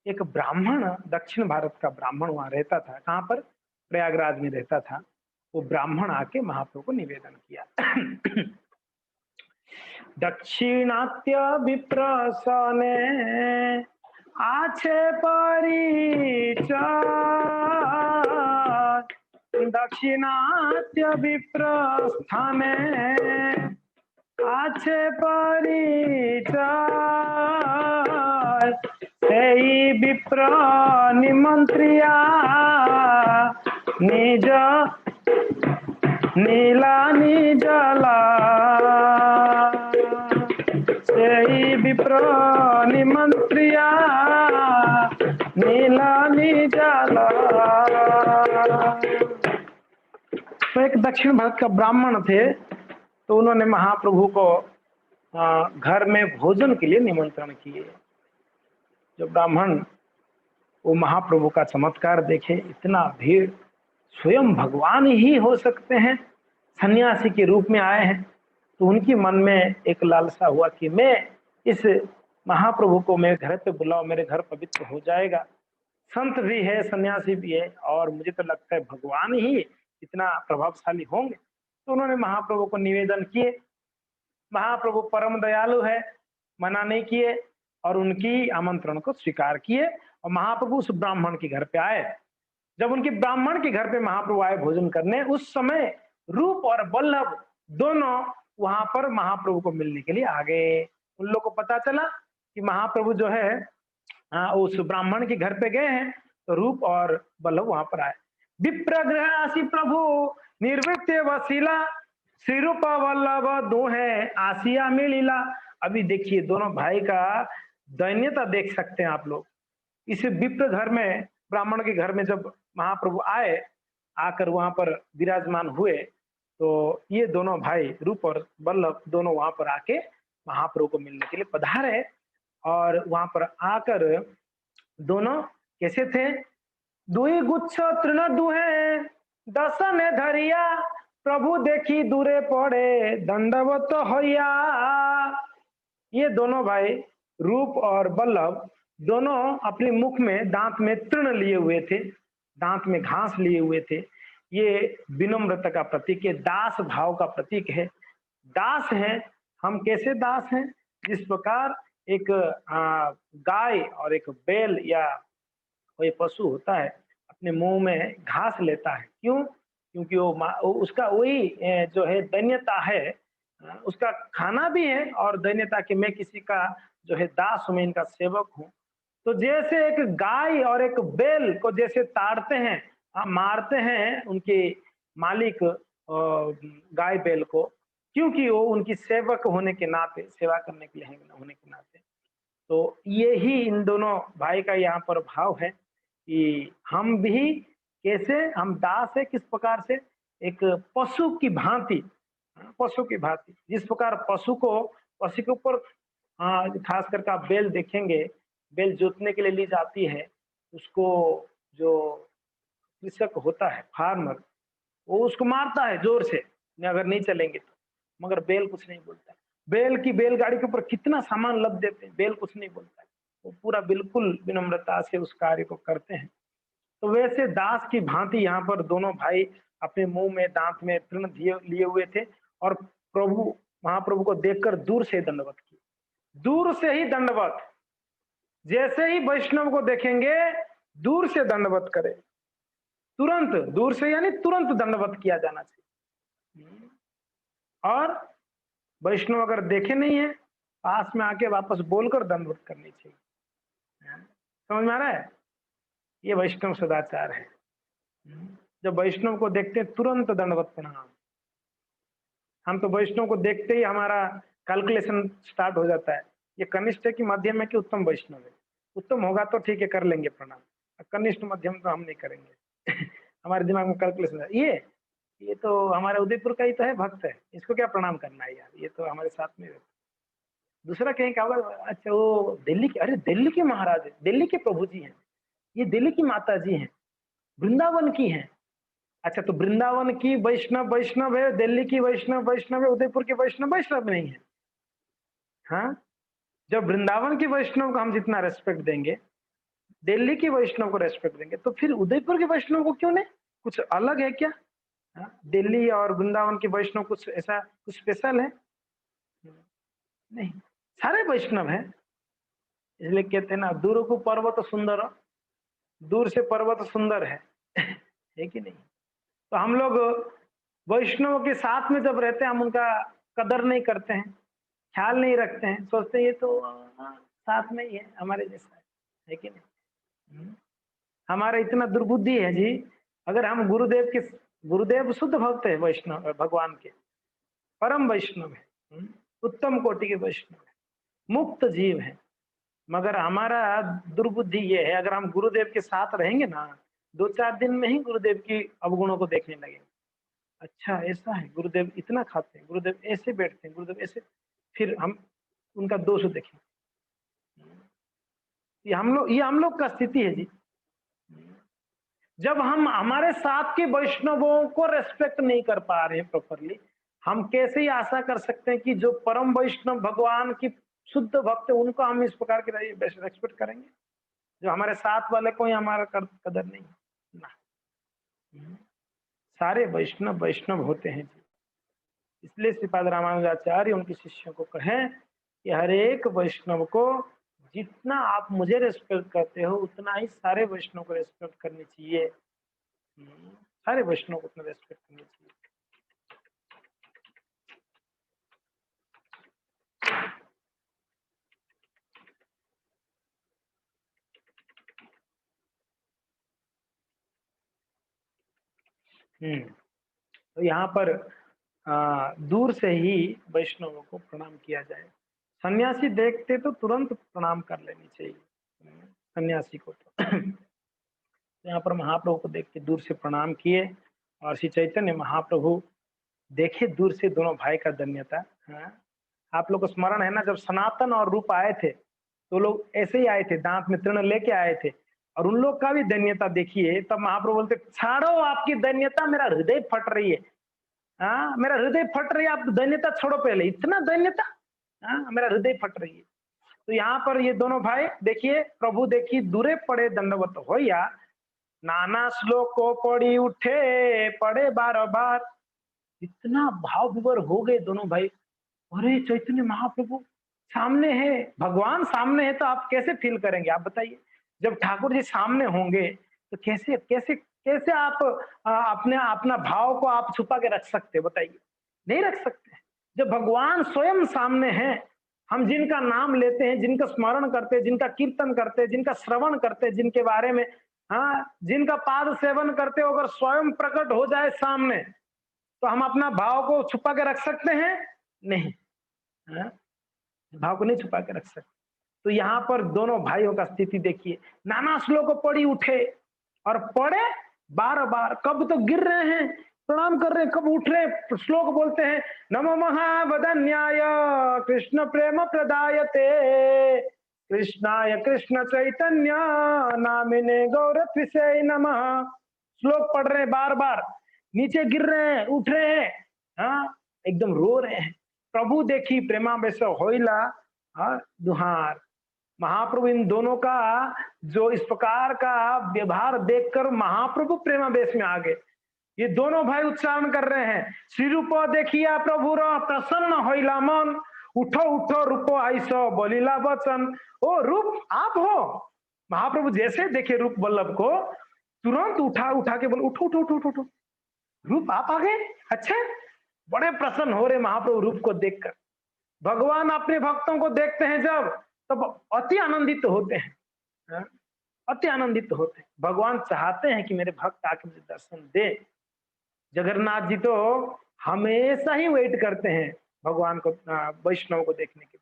एक ब्राह्मण, दक्षिण भारत का ब्राह्मण वहां रहता था, कहाँ पर? प्रयागराज में रहता था। वो ब्राह्मण आके महाप्रभु को निवेदन किया। दक्षिणात्य विप्रसने आछे परिचय, दक्षिणात्य विप्रस्थाने आछे परिचय, सेई विप्र निमंत्रिया निज नीला निजला, सेई विप्र निमंत्रिया नीला निजला। तो एक दक्षिण भारत का ब्राह्मण थे, तो उन्होंने महाप्रभु को घर में भोजन के लिए निमंत्रण किए। जो ब्राह्मण वो महाप्रभु का चमत्कार देखे। इतना भीड़, स्वयं भगवान ही हो सकते हैं, सन्यासी के रूप में आए हैं। तो उनके मन में एक लालसा हुआ कि मैं इस महाप्रभु को मेरे घर पे बुलाओ, मेरे घर पवित्र हो जाएगा। संत भी है, सन्यासी भी है, और मुझे तो लगता है भगवान ही इतना प्रभावशाली होंगे। तो उन्होंने महाप्रभु को निवेदन किए। महाप्रभु परम दयालु है, मना नहीं किए और उनकी आमंत्रण को स्वीकार किए। और महाप्रभु उस ब्राह्मण के घर पे आए। जब उनके ब्राह्मण के घर पे महाप्रभु आए भोजन करने, उस समय रूप और वल्लभ दोनों वहां पर महाप्रभु को मिलने के लिए आ गए। उन लोगों को पता चला कि महाप्रभु जो है उस ब्राह्मण के घर पे गए हैं। तो रूप और वल्लभ वहां पर आए। विप्रग्रह आसी प्रभु निर्वृत्य वसीला, श्री रूप वल्लभ दो है आसिया में लीला। अभी देखिए दोनों भाई का दैन्यता देख सकते हैं आप लोग। इस विप्र घर में, ब्राह्मण के घर में जब महाप्रभु आए, आकर वहां पर विराजमान हुए, तो ये दोनों भाई रूप और वल्लभ दोनों वहां पर आके महाप्रभु को मिलने के लिए पधारे। और वहां पर आकर दोनों कैसे थे? दुई गुच्छ तृण दुहे दसन धरिया, प्रभु देखी दूरे पड़े दंडवत होया। ये दोनों भाई रूप और वल्लभ दोनों अपने मुख में, दांत में तृण लिए हुए थे, दांत में घास लिए हुए थे। ये विनम्रता का प्रतीक है, दास भाव का प्रतीक है। दास है हम, कैसे दास हैं? जिस प्रकार एक गाय और एक बैल या कोई पशु होता है, अपने मुंह में घास लेता है। क्यों? क्योंकि वो उसका वही जो है दैन्यता है, उसका खाना भी है और दैन्यता कि मैं किसी का जो है दास हूं, मैं इनका सेवक हूँ। तो जैसे एक गाय और एक बैल को जैसे ताड़ते हैं, मारते हैं उनके मालिक गाय बैल को, क्योंकि वो उनकी सेवक होने के नाते, सेवा करने के लिए होने के नाते। तो ये ही इन दोनों भाई का यहाँ पर भाव है कि हम भी कैसे, हम दास है किस प्रकार से, एक पशु की भांति, पशु की भांति। जिस प्रकार पशु के ऊपर खास करके आप बैल देखेंगे, बैल जोतने के लिए ली जाती है, उसको जो कृषक होता है, फार्मर, वो उसको मारता है जोर से, अगर नहीं चलेंगे तो। मगर बैल कुछ नहीं बोलता है। बैलगाड़ी के ऊपर कितना सामान लद देते हैं, बैल कुछ नहीं बोलता है। वो पूरा बिल्कुल विनम्रता से उस कार्य को करते हैं। तो वैसे दास की भांति यहाँ पर दोनों भाई अपने मुंह में, दांत में तृण लिए हुए थे और प्रभु, महाप्रभु को देखकर दूर से दंडवत किए। दूर से ही दंडवत, जैसे ही वैष्णव को देखेंगे दूर से दंडवत करे, तुरंत दूर से, यानी तुरंत दंडवत किया जाना चाहिए। और वैष्णव अगर देखे नहीं है, पास में आके वापस बोलकर दंडवत करनी चाहिए। समझ में आ रहा है? ये वैष्णव सदाचार है। जब वैष्णव को देखते हैं तुरंत दंडवत प्रणाम। हम तो वैष्णव को देखते ही हमारा कैलकुलेशन स्टार्ट हो जाता है, ये कनिष्ठ है कि मध्यम है कि उत्तम वैष्णव है। उत्तम होगा तो ठीक है, कर लेंगे प्रणाम, कनिष्ठ मध्यम तो हम नहीं करेंगे। हमारे दिमाग में कैलकुलेशन है, ये तो हमारे उदयपुर का ही तो है, भक्त है, इसको क्या प्रणाम करना है यार, ये तो हमारे साथ में रहता। दूसरा कहीं क्या होगा, अच्छा वो दिल्ली के, अरे दिल्ली के महाराज है, दिल्ली के प्रभु जी हैं, ये दिल्ली की माता जी हैं, वृंदावन की हैं। अच्छा तो वृंदावन की वैष्णव है, दिल्ली की वैष्णव है, उदयपुर की वैष्णव नहीं है। हाँ, जब वृंदावन की वैष्णव को हम जितना रेस्पेक्ट देंगे, दिल्ली की वैष्णव को रेस्पेक्ट देंगे, तो फिर उदयपुर के वैष्णव को क्यों नहीं? कुछ अलग है क्या? हाँ? दिल्ली और वृंदावन की वैष्णव कुछ ऐसा कुछ स्पेशल है? नहीं, सारे वैष्णव हैं। इसलिए कहते हैं ना, दूर को पर्वत सुंदर, दूर से पर्वत सुंदर है। है कि नहीं? तो हम लोग वैष्णव के साथ में जब रहते हैं, हम उनका कदर नहीं करते हैं, ख्याल नहीं रखते हैं, सोचते हैं ये तो साथ में ही है, हमारे जैसा है कि नहीं? हमारा इतना दुर्बुद्धि है जी। अगर हम गुरुदेव शुद्ध भक्त है, वैष्णव भगवान के परम वैष्णव है, उत्तम कोटि के वैष्णव है, मुक्त जीव है। मगर हमारा दुर्बुद्धि ये है, अगर हम गुरुदेव के साथ रहेंगे ना, 2-4 दिन में ही गुरुदेव की अवगुणों को देखने लगेंगे। अच्छा ऐसा है, गुरुदेव इतना खाते हैं, गुरुदेव ऐसे बैठते हैं, गुरुदेव ऐसे, फिर हम उनका दोष देखें। ये हम लोग का स्थिति है जी। जब हम हमारे साथ के वैष्णवों को रेस्पेक्ट नहीं कर पा रहे हैं प्रॉपरली, हम कैसे ही आशा कर सकते हैं कि जो परम वैष्णव भगवान की शुद्ध भक्त है उनको हम इस प्रकार के रेस्पेक्ट करेंगे, जो हमारे साथ वाले को ही हमारा कदर नहीं है ना। सारे वैष्णव वैष्णव होते हैं जी। इसलिए श्रीपाद रामानुजाचार्य उनके शिष्यों को कहें कि हर एक वैष्णव को जितना आप मुझे रेस्पेक्ट करते हो उतना ही सारे वैष्णव को रेस्पेक्ट करनी चाहिए। सारे वैष्णव को उतना रेस्पेक्ट करनी चाहिए। तो यहाँ पर दूर से ही वैष्णवों को प्रणाम किया जाए। सन्यासी देखते तो तुरंत प्रणाम कर लेनी चाहिए सन्यासी को। तो यहाँ पर महाप्रभु को देख के दूर से प्रणाम किए और श्री चैतन्य महाप्रभु देखे दूर से दोनों भाई का धन्यता। आप लोग को स्मरण है ना, जब सनातन और रूप आए थे तो लोग ऐसे ही आए थे, दांत में तृण लेके आए थे और उन लोग का भी धन्यता देखिए। तब महाप्रभु बोलते छाड़ो आपकी धन्यता, मेरा हृदय फट रही है। मेरा हृदय फट रही है, आप धन्यता छोड़ो पहले, इतना धन्यता, मेरा हृदय फट रही है। तो यहाँ पर ये दोनों भाई देखिए, प्रभु देखिए दूरे पड़े दंडवत होया, नाना श्लोको पड़ी उठे पड़े बार बार। इतना भाव विवर हो गए दोनों भाई। अरे चैतन्य महाप्रभु सामने है, भगवान सामने है, तो आप कैसे फील करेंगे आप बताइए। जब ठाकुर जी सामने होंगे तो कैसे कैसे कैसे आप अपने अपना भाव को आप छुपा के रख सकते, बताइए, नहीं रख सकते। जब भगवान स्वयं सामने हैं, हम जिनका नाम लेते हैं, जिनका स्मरण करते हैं, जिनका कीर्तन करते हैं, जिनका श्रवण करते हैं, जिनके बारे में जिनका पाद सेवन करते हो, अगर स्वयं प्रकट हो जाए सामने तो हम अपना भाव को छुपा के रख सकते हैं? नहीं, भाव को नहीं छुपा के रख सकते। तो यहाँ पर दोनों भाइयों का स्थिति देखिए, नाना श्लोक पड़ी उठे और पढ़े बार बार, कब तो गिर रहे हैं, प्रणाम कर रहे हैं, कब उठ रहे श्लोक बोलते हैं, नमो महावदन्याय कृष्ण प्रेम प्रदायते कृष्णाय कृष्ण चैतन्य नामिने गौरत्विषे नमः। श्लोक पढ़ रहे हैं बार बार, नीचे गिर रहे हैं, उठ रहे हैं, एकदम रो रहे हैं। प्रभु देखी प्रेमावेश होइला दुहार। महाप्रभु इन दोनों का जो इस प्रकार का व्यवहार देखकर महाप्रभु प्रेमावेश में आ गए। ये दोनों भाई उच्चारण कर रहे हैं, श्री रूप देखिया प्रभु प्रसन्न होइला मन, उठो उठो रूपो आइसो बोलिला वचन। ओ रूप आप हो। महाप्रभु जैसे देखे रूप वल्लभ को, तुरंत उठा के बोले उठो उठो उठो उठो, रूप आप आ गए, अच्छा। बड़े प्रसन्न हो रहे महाप्रभु रूप को देखकर। भगवान अपने भक्तों को देखते हैं जब, तब अति आनंदित होते हैं, अति आनंदित होते हैं। भगवान चाहते हैं कि मेरे भक्त आके मुझे दर्शन दे। जगन्नाथ जी तो हमेशा ही वेट करते हैं भगवान को, वैष्णव को देखने के।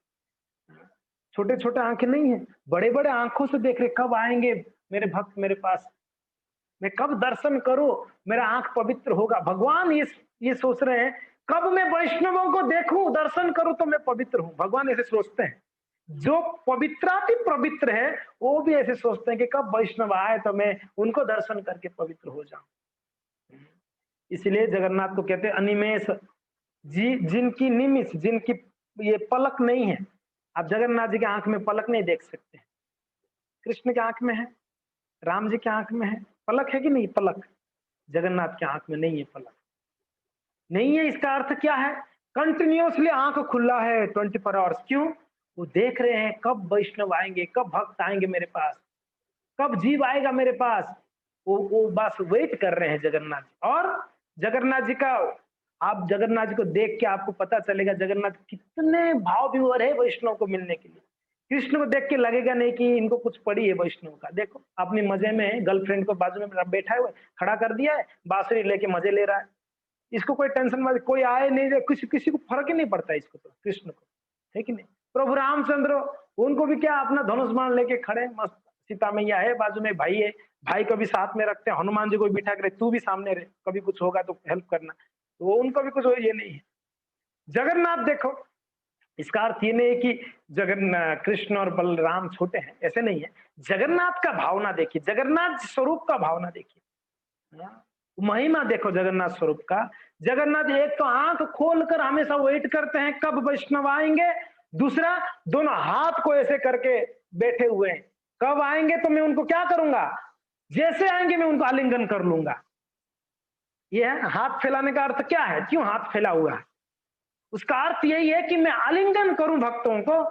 छोटे छोटे आंखें नहीं है, बड़े बड़े आंखों से देख रहे, कब आएंगे मेरे भक्त मेरे पास, मैं कब दर्शन करूं, मेरा आंख पवित्र होगा। भगवान ये सोच रहे हैं, कब मैं वैष्णवों को देखूं, दर्शन करूं तो मैं पवित्र हूं। भगवान ऐसे सोचते हैं। जो पवित्राति पवित्र है वो भी ऐसे सोचते हैं कि कब वैष्णव आए तो मैं उनको दर्शन करके पवित्र हो जाऊं। इसलिए जगन्नाथ को कहते हैं अनिमेष जी, जिनकी निमिष, जिनकी ये पलक नहीं है। आप जगन्नाथ जी के आंख में पलक नहीं देख सकते। कृष्ण के आंख में है, राम जी के आंख में है पलक, है कि नहीं पलक? जगन्नाथ के आंख में नहीं है पलक, नहीं है। इसका अर्थ क्या है? कंटिन्यूअसली आंख खुला है 24 आवर्स। क्यों? वो देख रहे हैं कब वैष्णव आएंगे, कब भक्त आएंगे मेरे पास, कब जीव आएगा मेरे पास। वो बस वेट कर रहे हैं जगन्नाथ जी। और जगन्नाथ जी का, आप जगन्नाथ जी को देख के आपको पता चलेगा जगन्नाथ कितने भाव विभोर है वैष्णव को मिलने के लिए। कृष्ण को देख के लगेगा नहीं कि इनको कुछ पड़ी है वैष्णव का। देखो अपने मजे में गर्लफ्रेंड को बाजू में बैठा हुआ खड़ा कर दिया है, बांसुरी लेके मजे ले रहा है। इसको कोई टेंशन वाली कोई आए नहीं, किसी को फर्क ही नहीं पड़ता इसको, तो कृष्ण को, है कि नहीं? प्रभु रामचंद्र, उनको भी क्या अपना धनुष बाण लेके खड़े मस्त। सीता मैया है बाजू में, भाई है, भाई को भी साथ में रखते हैं। हनुमान जी को बिठा कर तू भी सामने रहे, कभी कुछ होगा तो हेल्प करना। तो उनको भी कुछ ये नहीं है। जगन्नाथ देखो, इसका अर्थ ये नहीं है कि जगन्नाथ कृष्ण और बलराम छोटे हैं, ऐसे नहीं है। जगन्नाथ का भावना देखिए, जगन्नाथ स्वरूप का भावना देखिए। महिमा देखो जगन्नाथ स्वरूप का। जगन्नाथ एक तो आंख खोलकर हमेशा वेट करते हैं कब वैष्णव आएंगे, दूसरा दोनों हाथ को ऐसे करके बैठे हुए हैं, कब आएंगे तो मैं उनको क्या करूंगा, जैसे आएंगे मैं उनको आलिंगन कर लूंगा। ये है हाथ फैलाने का अर्थ क्या है, क्यों हाथ फैला हुआ है? उसका अर्थ यही है कि मैं आलिंगन करूं भक्तों को,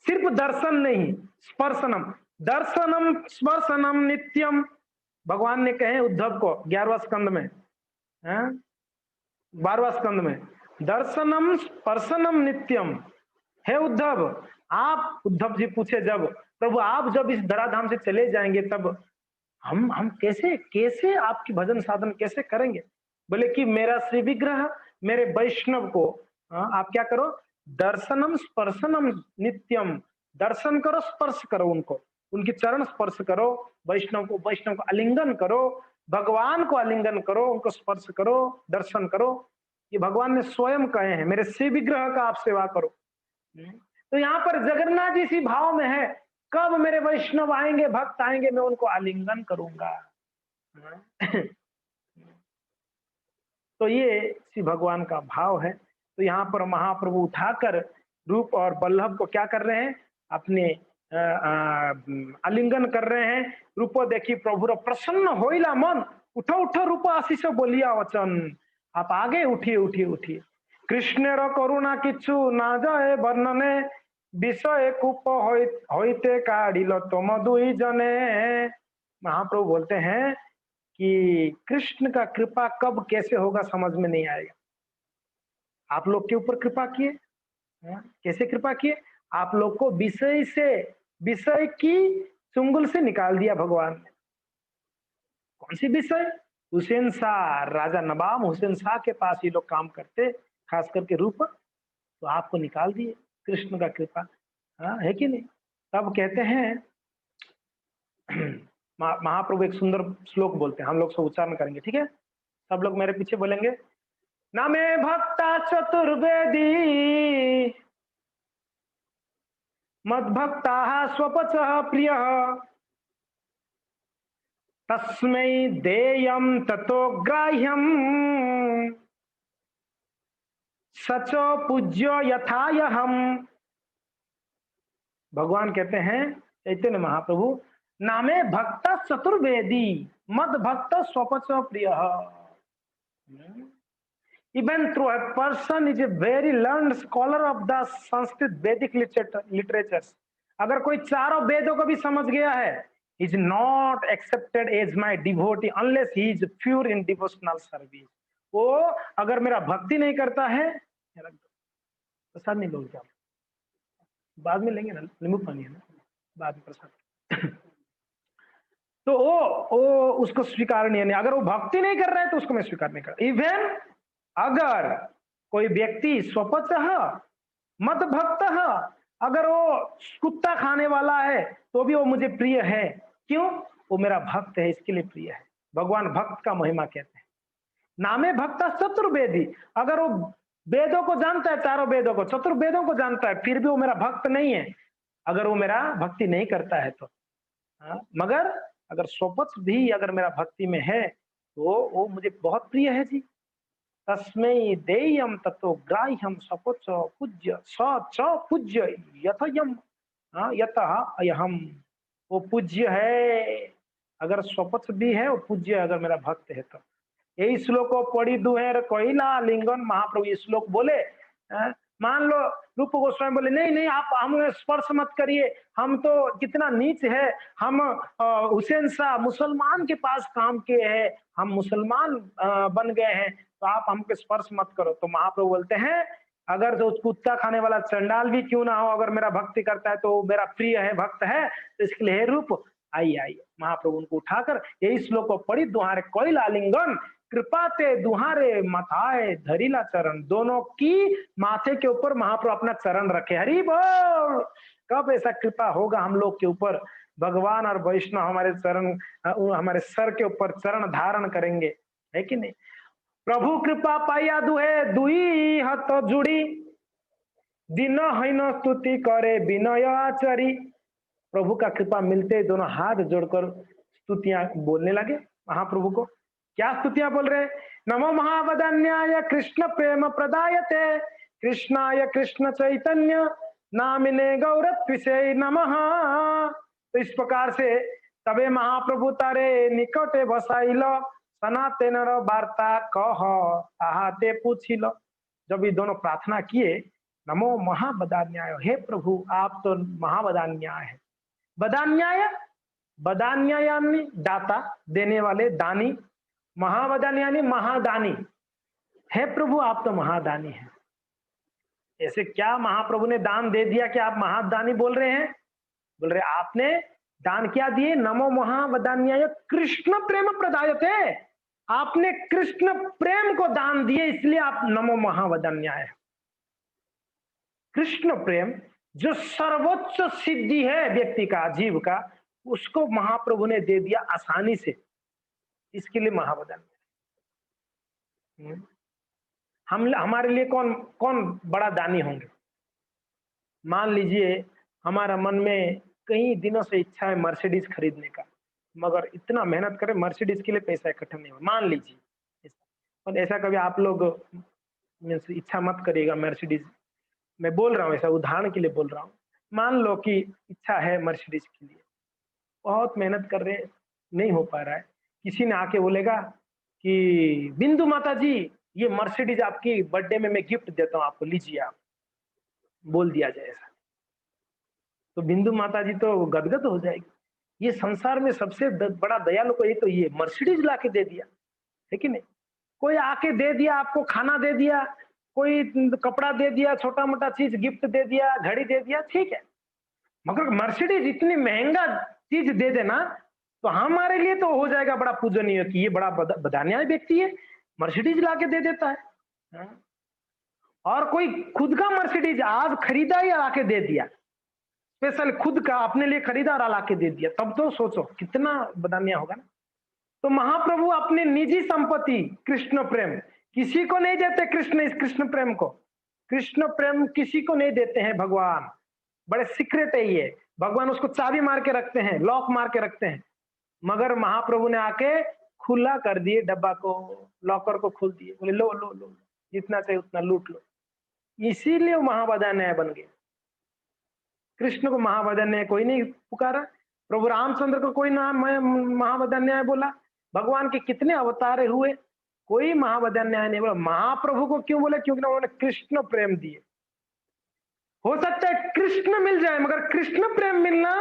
सिर्फ दर्शन नहीं, स्पर्शनम। दर्शनम स्पर्शनम नित्यम, भगवान ने कहे उद्धव को 11वां स्कंद में, 12वां स्कंद में, दर्शनम स्पर्शनम नित्यम। हे उद्धव, आप, उद्धव जी पूछे जब, प्रभु आप जब इस धराधाम से चले जाएंगे तब हम कैसे कैसे आपकी भजन साधन कैसे करेंगे? बोले कि मेरा श्री विग्रह, मेरे वैष्णव को आप क्या करो, दर्शनम स्पर्शनम नित्यम, दर्शन करो स्पर्श करो उनको, उनकी चरण स्पर्श करो, वैष्णव को आलिंगन करो, भगवान को आलिंगन करो, उनको स्पर्श करो, दर्शन करो। ये भगवान ने स्वयं कहे हैं, मेरे श्री विग्रह का आप सेवा करो। तो यहाँ पर जगन्नाथ जी इसी भाव में है, कब मेरे वैष्णव आएंगे, भक्त आएंगे, मैं उनको आलिंगन करूंगा। तो ये श्री भगवान का भाव है। तो यहाँ पर महाप्रभु उठाकर रूप और बल्लभ को क्या कर रहे हैं, अपने आलिंगन कर रहे हैं। रूप देखी प्रभु प्रसन्न होइला मन, उठो उठो रूप आशीष बोलिया वचन, आप आगे उठिए उठिए उठिए। कृष्णेर करुणा किच्छु ना जाए वर्णने, विषय कूप होइते काढ़िल तुम दुई जने। महाप्रभु बोलते हैं कि कृष्ण का कृपा कब कैसे होगा समझ में नहीं आएगा। आप लोग के ऊपर कृपा किए, कैसे कृपा किए, आप लोग को विषय की चुंगल से निकाल दिया भगवान ने। कौन सी विषय? हुसैन शाह, राजा नवाब हुसैन शाह के पास ये लोग काम करते, खास करके रूप, तो आपको निकाल दिए, कृष्ण का कृपा। है कि नहीं? तब कहते हैं महाप्रभु एक सुंदर श्लोक बोलते हैं, हम लोग सब उच्चारण करेंगे, ठीक है? सब लोग मेरे पीछे बोलेंगे, नामे भक्ता चतुर्वेदी मद्भक्ता स्वपच प्रिय तस्मै देयम ततो ग्राह्यम सचो पूज्यो यथायहम। भगवान कहते हैं चैतन्य महाप्रभु, नामे भक्त चतुर्वेदी मद भक्त स्वपच प्रिय। Even though a person is a very learned scholar of the Sanskrit Vedic literatures, अगर कोई चारों वेदों को भी समझ गया है, is not accepted as my devotee unless he is pure in devotional service। वो अगर मेरा भक्ति नहीं करता है, प्रसाद नहीं लोगे क्या? बाद में लेंगे ना, नींबू पानी है ना, बाद में प्रसाद। तो वो उसको स्वीकार नहीं है, अगर वो भक्ति नहीं कर रहा है तो उसको मैं स्वीकार नहीं कर। इवन अगर कोई व्यक्ति स्वपच मत भक्त, अगर वो कुत्ता खाने वाला है तो भी वो मुझे प्रिय है, क्यों? वो मेरा भक्त है, इसके लिए प्रिय है। भगवान भक्त का महिमा कहते हैं। नामे भक्त चतुर्वेदी, अगर वो वेदों को जानता है, चारों वेदों को, चतुर्वेदों को जानता है, फिर भी वो मेरा भक्त नहीं है, अगर वो मेरा भक्ति नहीं करता है तो। मगर अगर स्वपच भी अगर मेरा भक्ति में है तो वो मुझे बहुत प्रिय है जी। तस्मै देयम ततो ग्राह्यम स्वपच पूज्य स पूज्य यथयम यतः अयहम। वो पूज्य है, अगर स्वपच भी है, वो पूज्य है अगर मेरा भक्त है तो। यही श्लोक पढ़ी दुहेर कोइला लिंगन, महाप्रभु ये श्लोक बोले। मान लो रूप गोस्वामी बोले नहीं नहीं आप हमें स्पर्श मत करिए, हम तो कितना नीच है, हम हुसैन शाह मुसलमान के पास काम किए हैं, हम मुसलमान बन गए हैं, तो आप हमको स्पर्श मत करो। तो महाप्रभु बोलते हैं अगर जो कुत्ता खाने वाला चंडाल भी क्यों ना हो, अगर मेरा भक्ति करता है तो मेरा प्रिय है, भक्त है, तो इसके लिए रूप आइए आइए। महाप्रभु उनको उठाकर यही श्लोक को पढ़ी दुहारे कोई लालिंगन, कृपा ते दुहारे माथाए धरीला चरण। दोनों की माथे के ऊपर महाप्रभु अपना चरण रखे। हरि बोल। कब ऐसा कृपा होगा हम लोग के ऊपर, भगवान और वैष्णव हमारे चरण, हमारे सर के ऊपर चरण धारण करेंगे, है कि नहीं? प्रभु कृपा पाया दुहे दुई हाथ जुड़ी, दिन हैन स्तुति करे विनय आचरी। प्रभु का कृपा मिलते दोनों हाथ जोड़कर स्तुतियां बोलने लगे। महाप्रभु को। क्या स्तुतियां बोल रहे हैं? नमो महावदान्याय कृष्ण प्रेम प्रदायते कृष्णाय कृष्ण चैतन्य नामिने गौरत्विषे नमः। तो इस प्रकार से तबे महाप्रभु तारे निकटे बसाइल सनातन वार्ता कह ताहाते पूछिल। जब ये दोनों प्रार्थना किए, नमो महावदान्याय, हे प्रभु आप तो महावदान्याय है। वदान्याय, वदान्याय यानी दाता, देने वाले, दानी। महावदान्याय यानी महादानी। हे प्रभु आप तो महादानी हैं। ऐसे क्या महाप्रभु ने दान दे दिया कि आप महादानी बोल रहे हैं? बोल रहे आपने दान क्या दिए? नमो महावदान्याय कृष्ण प्रेम प्रदायते, आपने कृष्ण प्रेम को दान दिए, इसलिए आप नमो महावदान्याय। कृष्ण प्रेम जो सर्वोच्च सिद्धि है व्यक्ति का, जीव का, उसको महाप्रभु ने दे दिया आसानी से, इसके लिए महावदान्याय। हम हमारे लिए कौन कौन बड़ा दानी होंगे? मान लीजिए हमारा मन में कई दिनों से इच्छा है मर्सिडीज खरीदने का, मगर इतना मेहनत करें मर्सिडीज के लिए पैसा इकट्ठा नहीं हुआ, मान लीजिए। और ऐसा कभी आप लोग इच्छा मत करिएगा मर्सिडीज, मैं बोल रहा हूँ ऐसा उदाहरण के लिए बोल रहा हूँ। मान लो कि इच्छा है मर्सिडीज के लिए, बहुत मेहनत कर रहे हैं, नहीं हो पा रहा है। किसी ने आके बोलेगा कि बिंदु माता जी ये मर्सिडीज आपकी बर्थडे में मैं गिफ्ट देता हूँ आपको, लीजिए आप, बोल दिया जाए ऐसा, तो बिंदु माता जी तो गदगद हो जाएगी। ये संसार में सबसे बड़ा दयालु कोई तो ये मर्सिडीज ला के दे दिया है कि नहीं? कोई आके दे दिया, आपको खाना दे दिया, कोई कपड़ा दे दिया, छोटा मोटा चीज गिफ्ट दे दिया, घड़ी दे दिया, ठीक है, मगर मर्सिडीज इतनी महंगा चीज दे देना तो हमारे लिए तो हो जाएगा बड़ा पूजनीय कि ये बड़ा वदान्याय व्यक्ति है, मर्सिडीज लाके दे देता है। और कोई खुद का मर्सिडीज आज खरीदा या लाके दे दिया, स्पेशल खुद का अपने लिए खरीदा और लाके दे दिया, तब तो सोचो कितना वदान्याय होगा ना। तो महाप्रभु अपने निजी संपत्ति कृष्ण प्रेम किसी को नहीं देते, कृष्ण इस कृष्ण प्रेम को, कृष्ण प्रेम किसी को नहीं देते हैं भगवान, बड़े सीक्रेट है ये, भगवान उसको चाबी मार के रखते हैं, लॉक मार के रखते हैं, मगर महाप्रभु ने आके खुला कर दिए डब्बा को, लॉकर को खोल दिए, बोले लो लो लो जितना चाहिए उतना लूट लो। इसीलिए वो महावदान्याय बन गए। कृष्ण को महावदान्याय कोई नहीं पुकारा, प्रभु रामचंद्र को कोई नाम महावदान्याय बोला, भगवान के कितने अवतार हुए, कोई महावदान्याय नहीं बोला। महाप्रभु को क्यों बोले? क्योंकि उन्होंने कृष्ण प्रेम दिए। हो सकता है कृष्ण मिल जाए, मगर कृष्ण प्रेम मिलना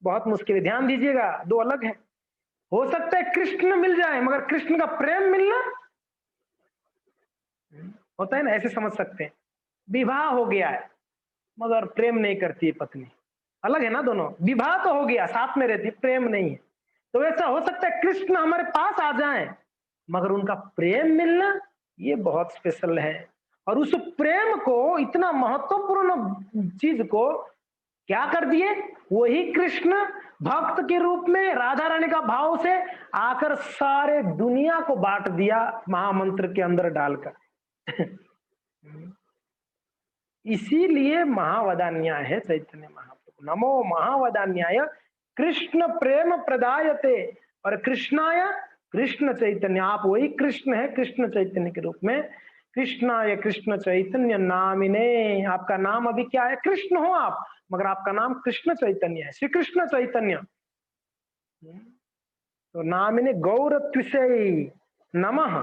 बहुत मुश्किल है, ध्यान दीजिएगा, दो अलग है। हो सकता है कृष्ण मिल जाए, मगर कृष्ण का प्रेम मिलना होता है ना, ऐसे समझ सकते हैं। विवाह हो गया है मगर प्रेम नहीं करती है पत्नी, अलग है ना दोनों। विवाह तो हो गया, साथ में रहती, प्रेम नहीं है। तो ऐसा हो सकता है कृष्ण हमारे पास आ जाएं, मगर उनका प्रेम मिलना ये बहुत स्पेशल है। और उस प्रेम को, इतना महत्वपूर्ण चीज को क्या कर दिए? वही कृष्ण भक्त के रूप में राधा रानी का भाव से आकर सारे दुनिया को बांट दिया महामंत्र के अंदर डालकर। इसीलिए महावदान्याय है चैतन्य महाप्रभु। नमो महावदान्याय कृष्ण प्रेम प्रदायते, और कृष्णाय कृष्ण चैतन्य, आप वही कृष्ण है कृष्ण चैतन्य के रूप में। कृष्णाय कृष्ण चैतन्य नामिने, आपका नाम अभी क्या है? कृष्ण हो आप, मगर आपका नाम कृष्ण चैतन्य है, श्री कृष्ण चैतन्य। तो नामिने गौरत्विषे नमः,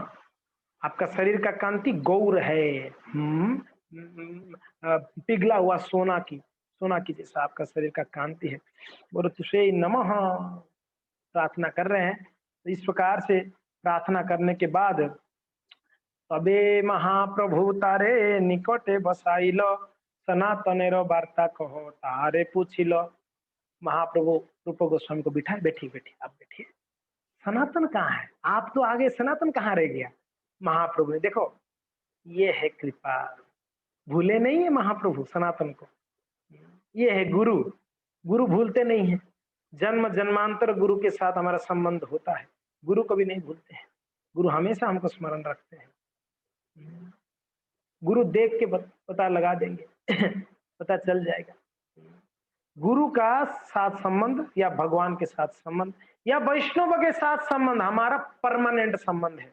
आपका शरीर का कांति गौर है, पिघला हुआ सोना की जैसा आपका शरीर का कांति है। गौरत्विषे नमः प्रार्थना कर रहे हैं। तो इस प्रकार से प्रार्थना करने के बाद तबे महाप्रभु तारे निकटे बसाइल सनातनेर वार्ता कहो तारे पूछिल। महाप्रभु रूप गोस्वामी को बिठाए, बैठिए बैठिए आप बैठिए, सनातन कहाँ है? आप तो आगे, सनातन कहाँ रह गया? महाप्रभु ने, देखो ये है कृपा, भूले नहीं है महाप्रभु सनातन को, ये है गुरु, गुरु भूलते नहीं है, जन्म जन्मांतर गुरु के साथ हमारा संबंध होता है, गुरु कभी नहीं भूलते हैं, गुरु हमेशा हमको स्मरण रखते हैं। गुरु देख के पता लगा देंगे, पता चल जाएगा। गुरु का साथ संबंध या भगवान के साथ संबंध या वैष्णव के साथ संबंध हमारा परमानेंट संबंध है।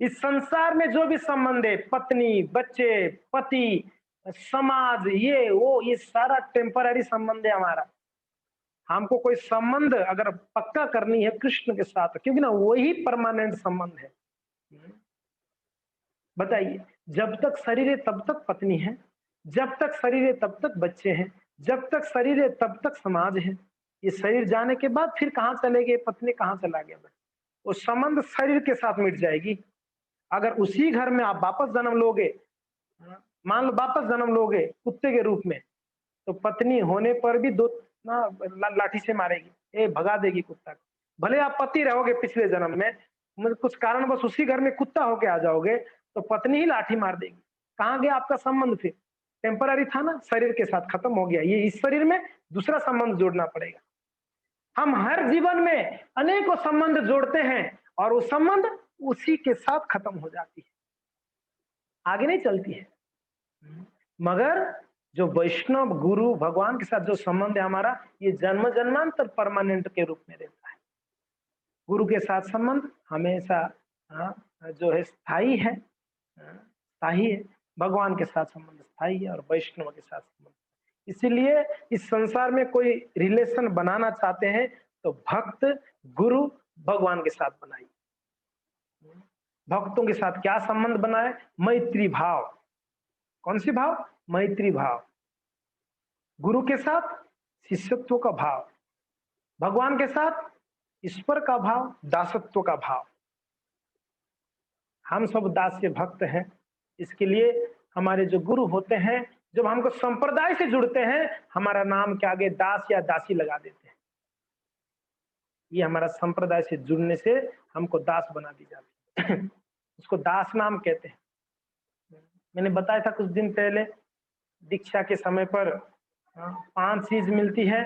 इस संसार में जो भी संबंध है, पत्नी, बच्चे, पति, समाज, ये वो, ये सारा टेम्पररी संबंध है हमारा। हमको कोई संबंध अगर पक्का करनी है कृष्ण के साथ, क्योंकि ना वही परमानेंट संबंध है। बताइए, जब तक शरीर है तब तक पत्नी है, जब तक शरीर है तब तक बच्चे हैं, जब तक शरीर है तब तक समाज है। ये शरीर जाने के बाद फिर कहाँ चले गए, पत्नी कहाँ चला गया, वो संबंध शरीर के साथ मिट जाएगी। अगर उसी घर में आप वापस जन्म लोगे, मान लो वापस जन्म लोगे कुत्ते के रूप में, तो पत्नी होने पर भी दो ना लाठी से मारेगी, भगा देगी कुत्ता को। भले आप पति रहोगे पिछले जन्म में, मतलब कुछ कारणवश उसी घर में कुत्ता होके आ जाओगे, तो पत्नी ही लाठी मार देगी। कहाँ गया आपका संबंध? फिर टेम्पररी था ना, शरीर के साथ खत्म हो गया। ये इस शरीर में दूसरा संबंध जोड़ना पड़ेगा। हम हर जीवन में अनेकों संबंध जोड़ते हैं और वो संबंध उसी के साथ खत्म हो जाती है, आगे नहीं चलती है। मगर जो वैष्णव गुरु भगवान के साथ जो संबंध है हमारा, ये जन्म जन्मांतर परमानेंट के रूप में रहता है। गुरु के साथ संबंध हमेशा जो है स्थायी है, स्थायी है। भगवान के साथ संबंध स्थायी है और वैष्णव के साथ संबंध। इसीलिए इस संसार में कोई रिलेशन बनाना चाहते हैं तो भक्त गुरु भगवान के साथ बनाइए। भक्तों के साथ क्या संबंध बनाए? मैत्री भाव। कौन सी भाव? मैत्री भाव। गुरु के साथ शिष्यत्व का भाव, भगवान के साथ ईश्वर का भाव, दासत्व का भाव। हम सब दास्य भक्त हैं, इसके लिए हमारे जो गुरु होते हैं, जब हमको संप्रदाय से जुड़ते हैं, हमारा नाम के आगे दास या दासी लगा देते हैं। ये हमारा संप्रदाय से जुड़ने से हमको दास बना दी जाती है। उसको दास नाम कहते हैं। मैंने बताया था कुछ दिन पहले, दीक्षा के समय पर 5 चीज मिलती है,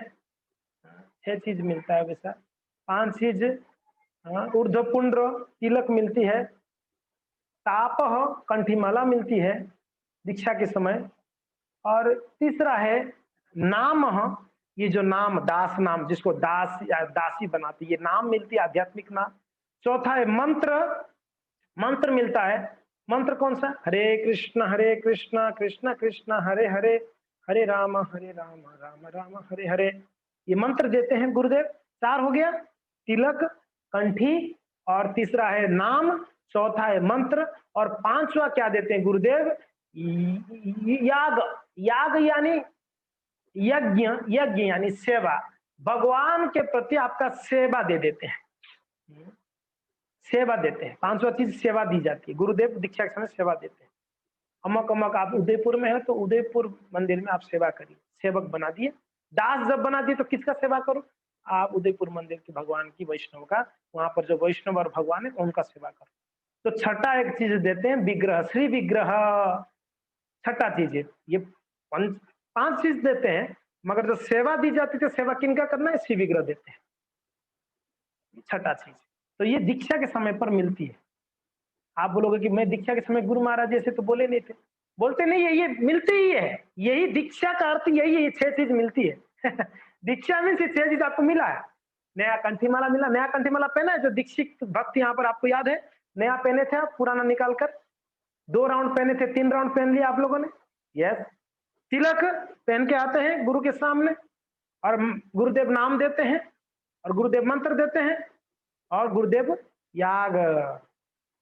6 चीज मिलता है वैसा। 5 चीज, ऊर्ध्वपुंड्र तिलक मिलती है, तापह कंठीमाला मिलती है दीक्षा के समय, और तीसरा है नाम। ये जो नाम, दास नाम, जिसको दास या दासी बनाती है, ये नाम मिलती है, आध्यात्मिक नाम। चौथा है मंत्र, मंत्र मिलता है। मंत्र कौन सा? हरे कृष्ण कृष्ण कृष्ण हरे हरे, हरे राम राम राम हरे हरे। ये मंत्र देते हैं गुरुदेव। 4 हो गया, तिलक, कंठी, और तीसरा है नाम, चौथा है मंत्र, और 5वां क्या देते हैं गुरुदेव? याग। याग यानी यज्ञ, यज्ञ यानी सेवा। भगवान के प्रति आपका सेवा दे देते हैं, सेवा देते हैं। 5वां चीज सेवा दी जाती है। गुरुदेव दीक्षा के समय सेवा देते हैं। अमक अमक, आप उदयपुर में है तो उदयपुर मंदिर में आप सेवा करिए, सेवक बना दिए। दास जब बना दिए तो किसका सेवा करो? आप उदयपुर मंदिर के भगवान की, वैष्णव का, वहां पर जो वैष्णव और भगवान है उनका सेवा करो। तो छठा एक चीज देते हैं, विग्रह, श्री विग्रह। छठा चीज है ये। 5 चीज देते हैं, मगर जो सेवा दी जाती है, सेवा किनका करना है? श्री विग्रह देते हैं। छठा चीज तो ये दीक्षा के समय पर मिलती है। आप बोलोगे कि मैं दीक्षा के समय गुरु महाराज जैसे तो बोले नहीं थे। बोलते नहीं है, ये मिलती ही है। यही दीक्षा का अर्थ यही है, ये 6 चीज मिलती है। दीक्षा में से 6 चीज आपको मिला है। नया कंठीमाला मिला, नया कंठीमाला पहना है जो दीक्षित भक्त यहाँ पर आपको याद है? नया पहने थे आप, पुराना निकाल कर 2 राउंड पहने थे, 3 राउंड पहन लिया आप लोगों ने। यस। तिलक पहन के आते हैं गुरु के सामने, और गुरुदेव नाम देते हैं, और गुरुदेव मंत्र देते हैं, और गुरुदेव याग,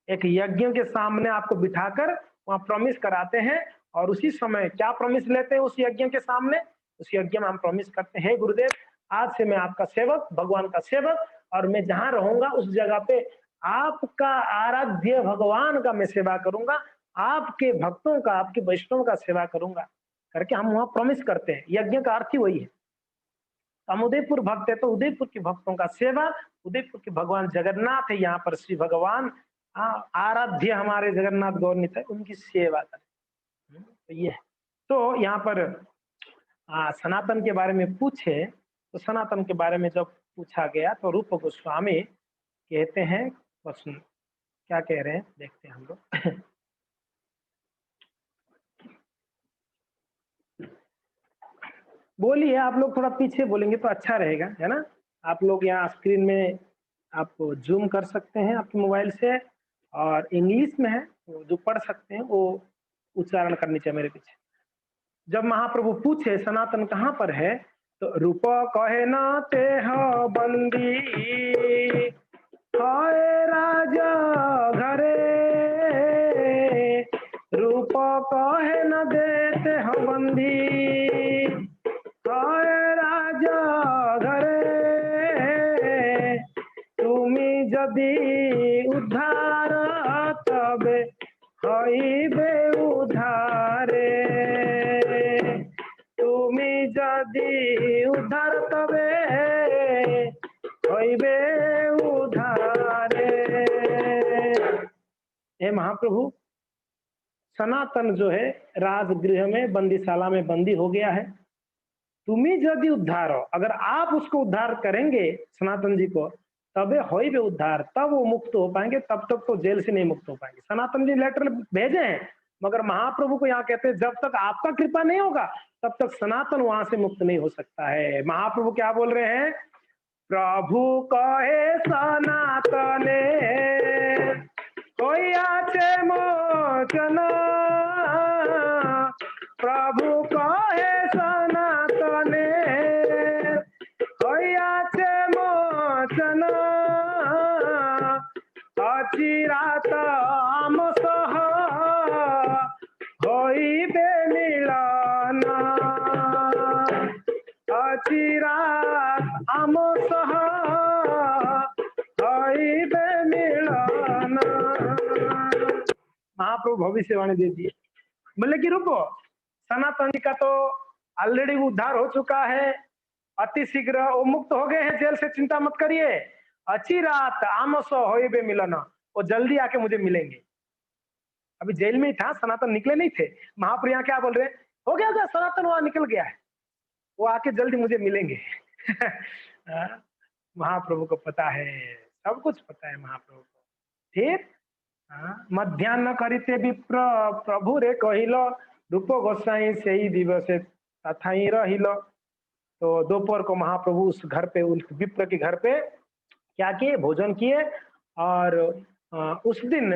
एक यज्ञ के सामने आपको बिठाकर वहां प्रॉमिस कराते हैं। और उसी समय क्या प्रॉमिस लेते हैं? उस यज्ञ के सामने, उस यज्ञ में हम प्रॉमिस करते हैं, गुरुदेव आज से मैं आपका सेवक, भगवान का सेवक, और मैं जहां रहूंगा उस जगह पे आपका आराध्य भगवान का मैं सेवा करूंगा, आपके भक्तों का, आपके वैष्णव का सेवा करूंगा करके हम वहां प्रॉमिस करते हैं। यज्ञ का अर्थ ही वही है। हम उदयपुर भक्त है तो उदयपुर के भक्तों का सेवा, उदयपुर के भगवान जगन्नाथ है, यहाँ पर श्री भगवान आराध्य हमारे जगन्नाथ गौरनीत है, उनकी सेवा करें। तो ये है। तो यहाँ पर सनातन के बारे में पूछे तो सनातन के बारे में जब पूछा गया तो रूप गोस्वामी कहते हैं, प्रश्न क्या कह रहे हैं देखते हैं हम लोग। बोलिए, आप लोग थोड़ा पीछे बोलेंगे तो अच्छा रहेगा, है ना? आप लोग यहाँ स्क्रीन में आप जूम कर सकते हैं आपके मोबाइल से, और इंग्लिश में है, वो जो पढ़ सकते हैं वो उच्चारण करनी चाहिए मेरे पीछे। जब महाप्रभु पूछे सनातन कहाँ पर है, तो रूप कहे न ते हो बंदी, हाय राजा घरे, रूप कहे न देते हो बंदी, हाय राजा घरे, तुमी जदि उद्धार तबे हईबे उद्धारे, तुमी जदि उद्धार तबे हईबे उद्धारे। हे महाप्रभु, सनातन जो है राजगृह में बंदीशाला में बंदी हो गया है, तुम्ही यदि उद्धार हो, अगर आप उसको उद्धार करेंगे सनातन जी को, तबे होई बे उद्धार, तब वो मुक्त हो पाएंगे, तब तक तो जेल से नहीं मुक्त हो पाएंगे। सनातन जी लेटर भेजे हैं, मगर महाप्रभु को यहाँ कहते हैं जब तक आपका कृपा नहीं होगा तब तक सनातन वहां से मुक्त नहीं हो सकता है। महाप्रभु क्या बोल रहे हैं, प्रभु कहे सनातने होइयाचे मोचन, प्रभु कहे सनातने होइयाचे मोचन, अचिरात आम सह होइबे मिलन, अचिरात आम सह होइबे मिलन। महाप्रभु भविष्यवाणी दे दिए, बोले कि रुको, सनातन जी का तो ऑलरेडी उद्धार हो चुका है, अति शीघ्र वो मुक्त हो गए हैं जेल से, चिंता मत करिए, अच्छी रात आमसो होइबे मिलन, वो जल्दी आके मुझे मिलेंगे। अभी जेल में ही था, सनातन निकले नहीं थे। महाप्रभु यहाँ क्या बोल रहे हैं, हो गया सनातन वहां निकल गया है, वो आके जल्दी मुझे मिलेंगे। महाप्रभु को पता है, सब कुछ पता है महाप्रभु को। ठीक, मध्याह्न करिते विप्र प्रभु रे कहिलो, रूप गोसाई से ही दिवसे तथा ही रहिलो। तो दोपहर को महाप्रभु उस घर पे, उस विप्र के घर पे क्या किए, भोजन किए, और उस दिन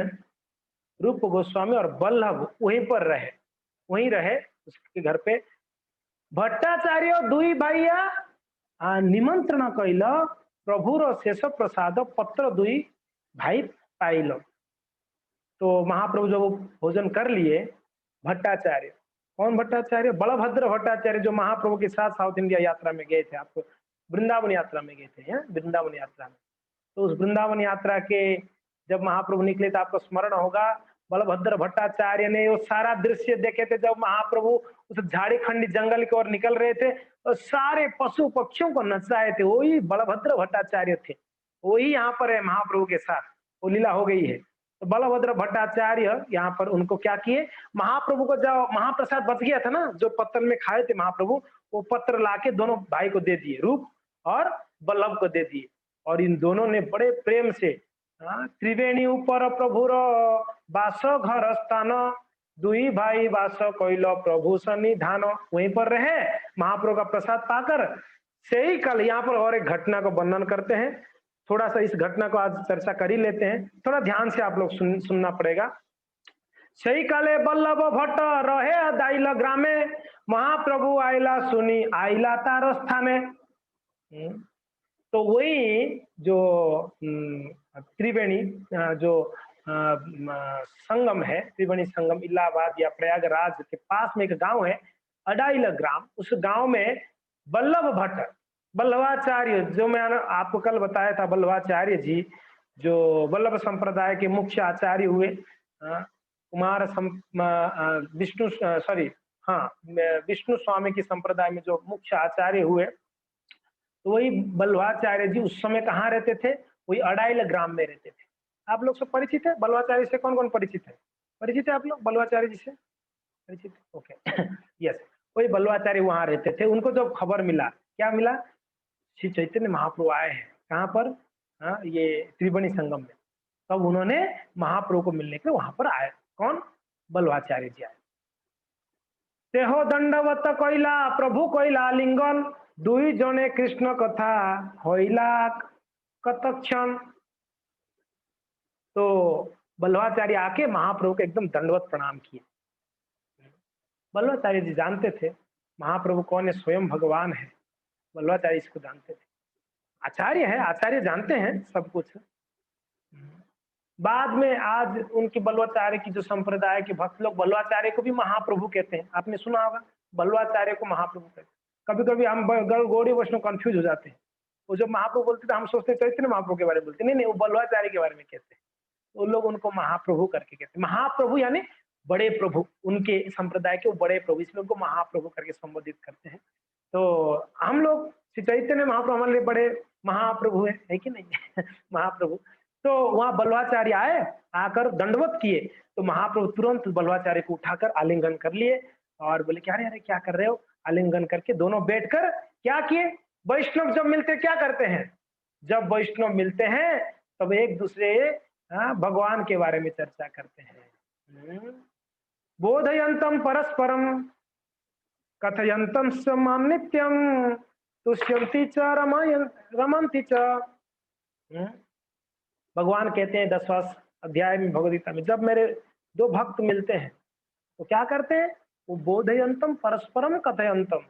रूप गोस्वामी और बल्लभ वहीं पर रहे, वहीं रहे उसके घर पे। भट्टाचार्य दुई भाइया निमंत्रण कैल, प्रभुर शेष प्रसाद पत्र दुई भाई पाइल। तो महाप्रभु जब भोजन कर लिए, भट्टाचार्य, कौन भट्टाचार्य, बलभद्र भट्टाचार्य, जो महाप्रभु के साथ साउथ इंडिया यात्रा में गए थे, आपको वृंदावन यात्रा में गए थे, वृंदावन यात्रा में। तो उस वृंदावन यात्रा के जब महाप्रभु निकले तो आपको स्मरण होगा, बलभद्र भट्टाचार्य ने वो सारा दृश्य देखे थे, जब महाप्रभु उस झाड़ीखंडी जंगल की ओर निकल रहे थे और सारे पशु पक्षियों को नचाए थे, वही बलभद्र भट्टाचार्य थे, वही यहाँ पर है महाप्रभु के साथ, वो लीला हो गई है। तो बलभद्र भट्टाचार्य यहाँ पर उनको क्या किए, महाप्रभु को जब महाप्रसाद बच गया था ना, जो पत्तल में खाए थे महाप्रभु, वो पत्र लाके दोनों भाई को दे दिए, रूप और बल्लभ को दे दिए। और इन दोनों ने बड़े प्रेम से त्रिवेणी ऊपर प्रभुर बास घर स्थान, दुई भाई बास कैल प्रभु सन्निधान, वहीं पर रहे महाप्रभु का प्रसाद पाकर। से ही कल यहाँ पर और एक घटना को वर्णन करते हैं, थोड़ा सा इस घटना को आज चर्चा कर ही लेते हैं, थोड़ा ध्यान से आप लोग सुनना पड़ेगा। सही काले बल्लभ भट्ट रहे दाइल ग्रामे, महाप्रभु आइला सुनी आइला तार स्थाने। तो वही जो त्रिवेणी जो संगम है, त्रिवेणी संगम इलाहाबाद या प्रयागराज के पास में एक गांव है अडाइल ग्राम, उस गांव में बल्लभ भट्ट, बल्लभाचार्य, जो मैं आपको कल बताया था, बल्लभाचार्य जी जो वल्लभ संप्रदाय के मुख्य आचार्य हुए, कुमार विष्णु विष्णु स्वामी की संप्रदाय में जो मुख्य आचार्य हुए, तो वही बल्लभाचार्य जी उस समय कहाँ रहते थे, वही अडाइल ग्राम में रहते थे। आप लोग सब परिचित है बल्लभाचार्य से, कौन कौन परिचित है, परिचित है आप लोग बल्लभाचार्य जी से, परिचित, ओके। यस, वही बल्लभाचार्य वहां रहते थे। उनको जब खबर मिला, क्या मिला, श्री चैतन्य महाप्रभु आए हैं कहाँ पर, ये त्रिवेणी संगम में, तब उन्होंने महाप्रभु को मिलने के लिए वहां पर आए। कौन, बल्लभाचार्य जी आए। तेहो दंडवत कोइला प्रभु कोइला लिंगन, दुई जने कृष्ण कथा होइला कतक्षण। तो बल्लवाचार्य आके महाप्रभु को एकदम दंडवत प्रणाम किए। बल्लवाचार्य जी जानते थे महाप्रभु कौन है, स्वयं भगवान है। बल्लवाचार्य इसको जानते थे, आचार्य है, आचार्य जानते हैं सब कुछ। बाद में आज उनकी बल्लवाचार्य की जो संप्रदाय के भक्त लोग बल्लवाचार्य को भी महाप्रभु कहते हैं, आपने सुना होगा बल्लवाचार्य को महाप्रभु कहते हैं। कभी कभी हम गौड़ी वैष्णव कंफ्यूज हो जाते हैं, वो जब महाप्रभु बोलते थे हम सोचते चैतन्य महाप्रभु के बारे में बोलते, नहीं नहीं वो बल्लवाचार्य के बारे में कहते हैं। वो लोग उनको महाप्रभु करके कहते हैं, महाप्रभु यानी बड़े प्रभु, उनके संप्रदाय के वो बड़े प्रभु, इसलिए उनको महाप्रभु करके संबोधित करते हैं। तो हम लोग श्री चैतन्य महाप्रभु हमारे लिए बड़े महाप्रभु है कि नहीं महाप्रभु। तो वहां बल्लवाचार्य आए, आकर दंडवत किए, तो महाप्रभु तुरंत बल्लवाचार्य को उठाकर आलिंगन कर लिए और बोले क्या अरे क्या कर रहे हो। आलिंगन करके दोनों बैठकर क्या किए, वैष्णव जब मिलते क्या करते हैं, जब वैष्णव मिलते हैं तब एक दूसरे भगवान के बारे में चर्चा करते हैं। बोधयंतम परस्परम कथयंतम स माम नित्यम तुष्यंति च रमन्ति च। भगवान कहते हैं 10वां अध्याय में भगवद्गीता में, जब मेरे दो भक्त मिलते हैं तो क्या करते हैं, वो बोधयंतम परस्परम कथयंतम,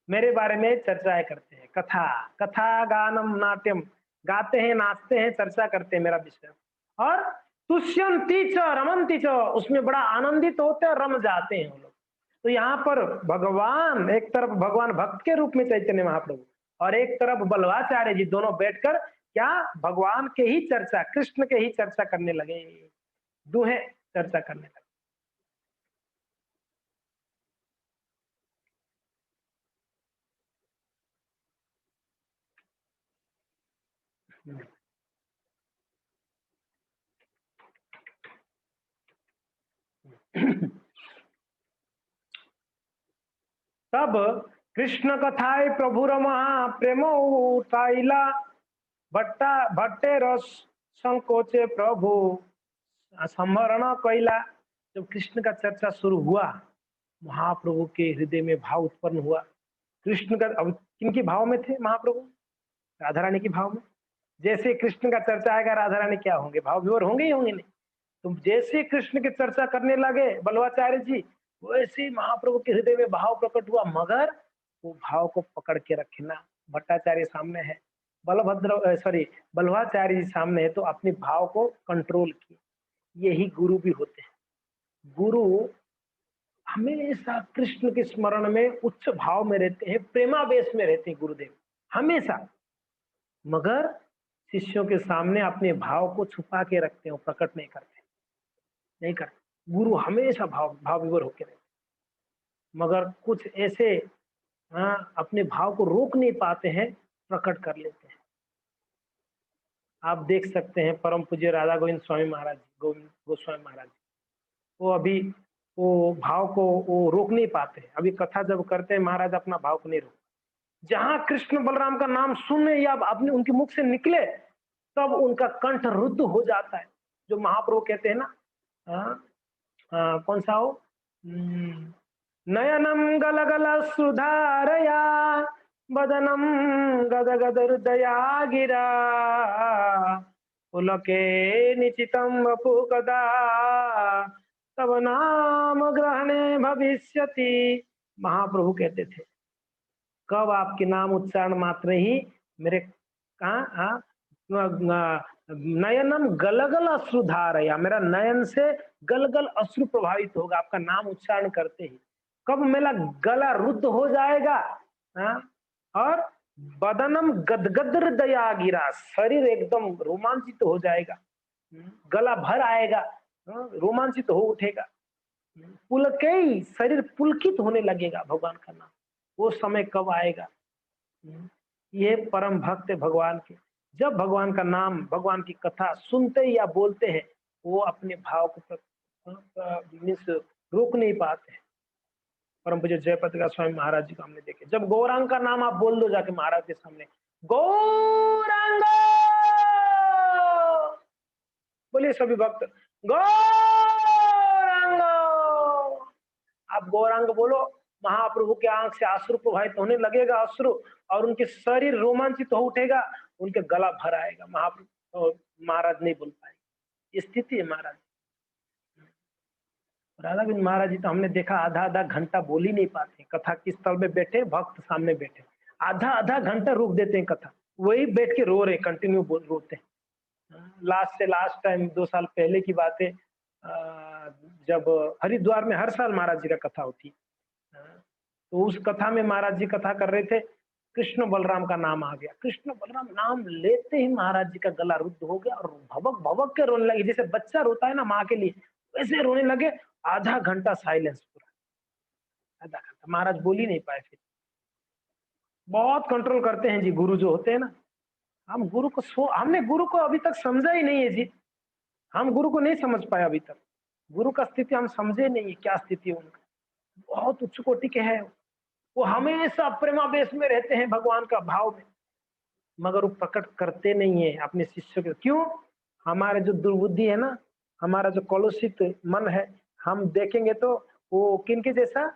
मेरे बारे में चर्चाएं करते हैं। कथा कथा गानम नाट्यम, गाते हैं नाचते हैं चर्चा करते हैं मेरा विषय। और तुष्यंति च रमन्ति च, उसमें बड़ा आनंदित होते हैं, रम जाते हैं वो लोग। तो यहाँ पर भगवान एक तरफ भगवान भक्त के रूप में चैतन्य महाप्रभु और एक तरफ बल्लवाचार्य जी, दोनों बैठकर क्या भगवान के ही चर्चा, कृष्ण के ही चर्चा करने लगे, दुहे चर्चा करने लगे। तब कृष्ण कथाय प्रभु रमा प्रेम उठाइला, भट्टा भट्टे रस संकोचे प्रभु संवरण कैला। जब कृष्ण का चर्चा शुरू हुआ, महाप्रभु के हृदय में भाव उत्पन्न हुआ। कृष्ण का अब किनके भाव में थे महाप्रभु, राधा रानी के भाव में। जैसे कृष्ण का चर्चा आएगा राधा रानी क्या होंगे, भाव विवर होंगे ही होंगे नहीं। तो जैसे कृष्ण की चर्चा करने लगे बल्लवाचार्य जी, वैसे महाप्रभु के हृदय में भाव प्रकट हुआ, मगर वो भाव को पकड़ के रखना। भट्टाचार्य सामने है, बल्लवाचार्य जी सामने है, तो अपने भाव को कंट्रोल किए। यही गुरु भी होते हैं। गुरु हमेशा कृष्ण के स्मरण में उच्च भाव में रहते हैं, प्रेमावेश में रहते हैं गुरुदेव हमेशा, मगर शिष्यों के सामने अपने भाव को छुपा के रखते हैं, प्रकट नहीं करते। गुरु हमेशा भाव विवर होकर रहते, मगर कुछ ऐसे अपने भाव को रोक नहीं पाते हैं, प्रकट कर लेते हैं। आप देख सकते हैं परम पूज्य राधा गोविंद स्वामी महाराज, गोस्वामी महाराज, वो अभी वो भाव को वो रोक नहीं पाते। अभी कथा जब करते हैं महाराज अपना भाव को नहीं रोक, जहां कृष्ण बलराम का नाम सुने या अपने उनके मुख से निकले तब उनका कंठ रुद्ध हो जाता है। जो महाप्रभु कहते हैं ना, कौन सा हो, नयनम गलगल सुधारया बदनम गदगद हृदया गिरा पुलके निचितम वपु कदा तब नाम ग्रहणे भविष्यति। महाप्रभु कहते थे कब आपके नाम उच्चारण मात्र ही मेरे नयनम गलगल अश्रुधारया, मेरा नयन से गलगल अश्रु प्रभावित होगा आपका नाम उच्चारण करते ही। कब मेरा गला रुद्ध हो जाएगा, और बदनम गदगद हृदया गिरा, शरीर एकदम रोमांचित हो जाएगा, गला भर आएगा, रोमांचित हो उठेगा, पुलके शरीर पुलकित होने लगेगा भगवान का नाम। वो समय कब आएगा, ये परम भक्त भगवान के, जब भगवान का नाम भगवान की कथा सुनते या बोलते हैं वो अपने भाव को रोक नहीं पाते हैं। परम पूज्य जयपति का स्वामी महाराज जी को हमने देखे, जब गौरांग का नाम आप बोल दो जाके महाराज के सामने, गौरांग, बोलिए सभी भक्त गौरांग, आप गौरांग बोलो, महाप्रभु के आंख से अश्रु प्रवाहित होने लगेगा, अश्रु, और उनके शरीर रोमांचित हो उठेगा, उनके गला भर आएगा, महाप्रभु महाराज नहीं बोल पाएंगे। स्थिति है महाराज। राधा बिन महाराज जी तो हमने देखा आधा आधा घंटा बोल ही नहीं पाते, कथा के स्थल में बैठे, भक्त सामने बैठे, आधा आधा घंटा रोक देते हैं कथा, वही बैठ के रो रहे, कंटिन्यू रोते हैं। लास्ट से लास्ट टाइम 2 साल पहले की बात है, जब हरिद्वार में हर साल महाराज जी का कथा होती है, तो उस कथा में महाराज जी कथा कर रहे थे, कृष्ण बलराम का नाम आ गया। कृष्ण बलराम नाम लेते ही महाराज जी का गला रुद्ध हो गया और भवक भवक के रोने लगे, जैसे बच्चा रोता है ना माँ के लिए, वैसे रोने लगे। आधा घंटा साइलेंस, पूरा आधा घंटा महाराज बोल ही नहीं पाए। फिर बहुत कंट्रोल करते हैं जी गुरु जो होते हैं ना। हम गुरु को हमने गुरु को अभी तक समझा ही नहीं है जी, हम गुरु को नहीं समझ पाए अभी तक। गुरु का स्थिति हम समझे नहीं है, क्या स्थिति है उनका, बहुत उच्च कोटि के है वो, हमेशा प्रेमावेश में रहते हैं भगवान का भाव में, मगर वो प्रकट करते नहीं है अपने शिष्यों के। क्यों? हमारे जो दुर्बुद्धि है ना, हमारा जो कलुषित मन है, हम देखेंगे तो वो किनके जैसा,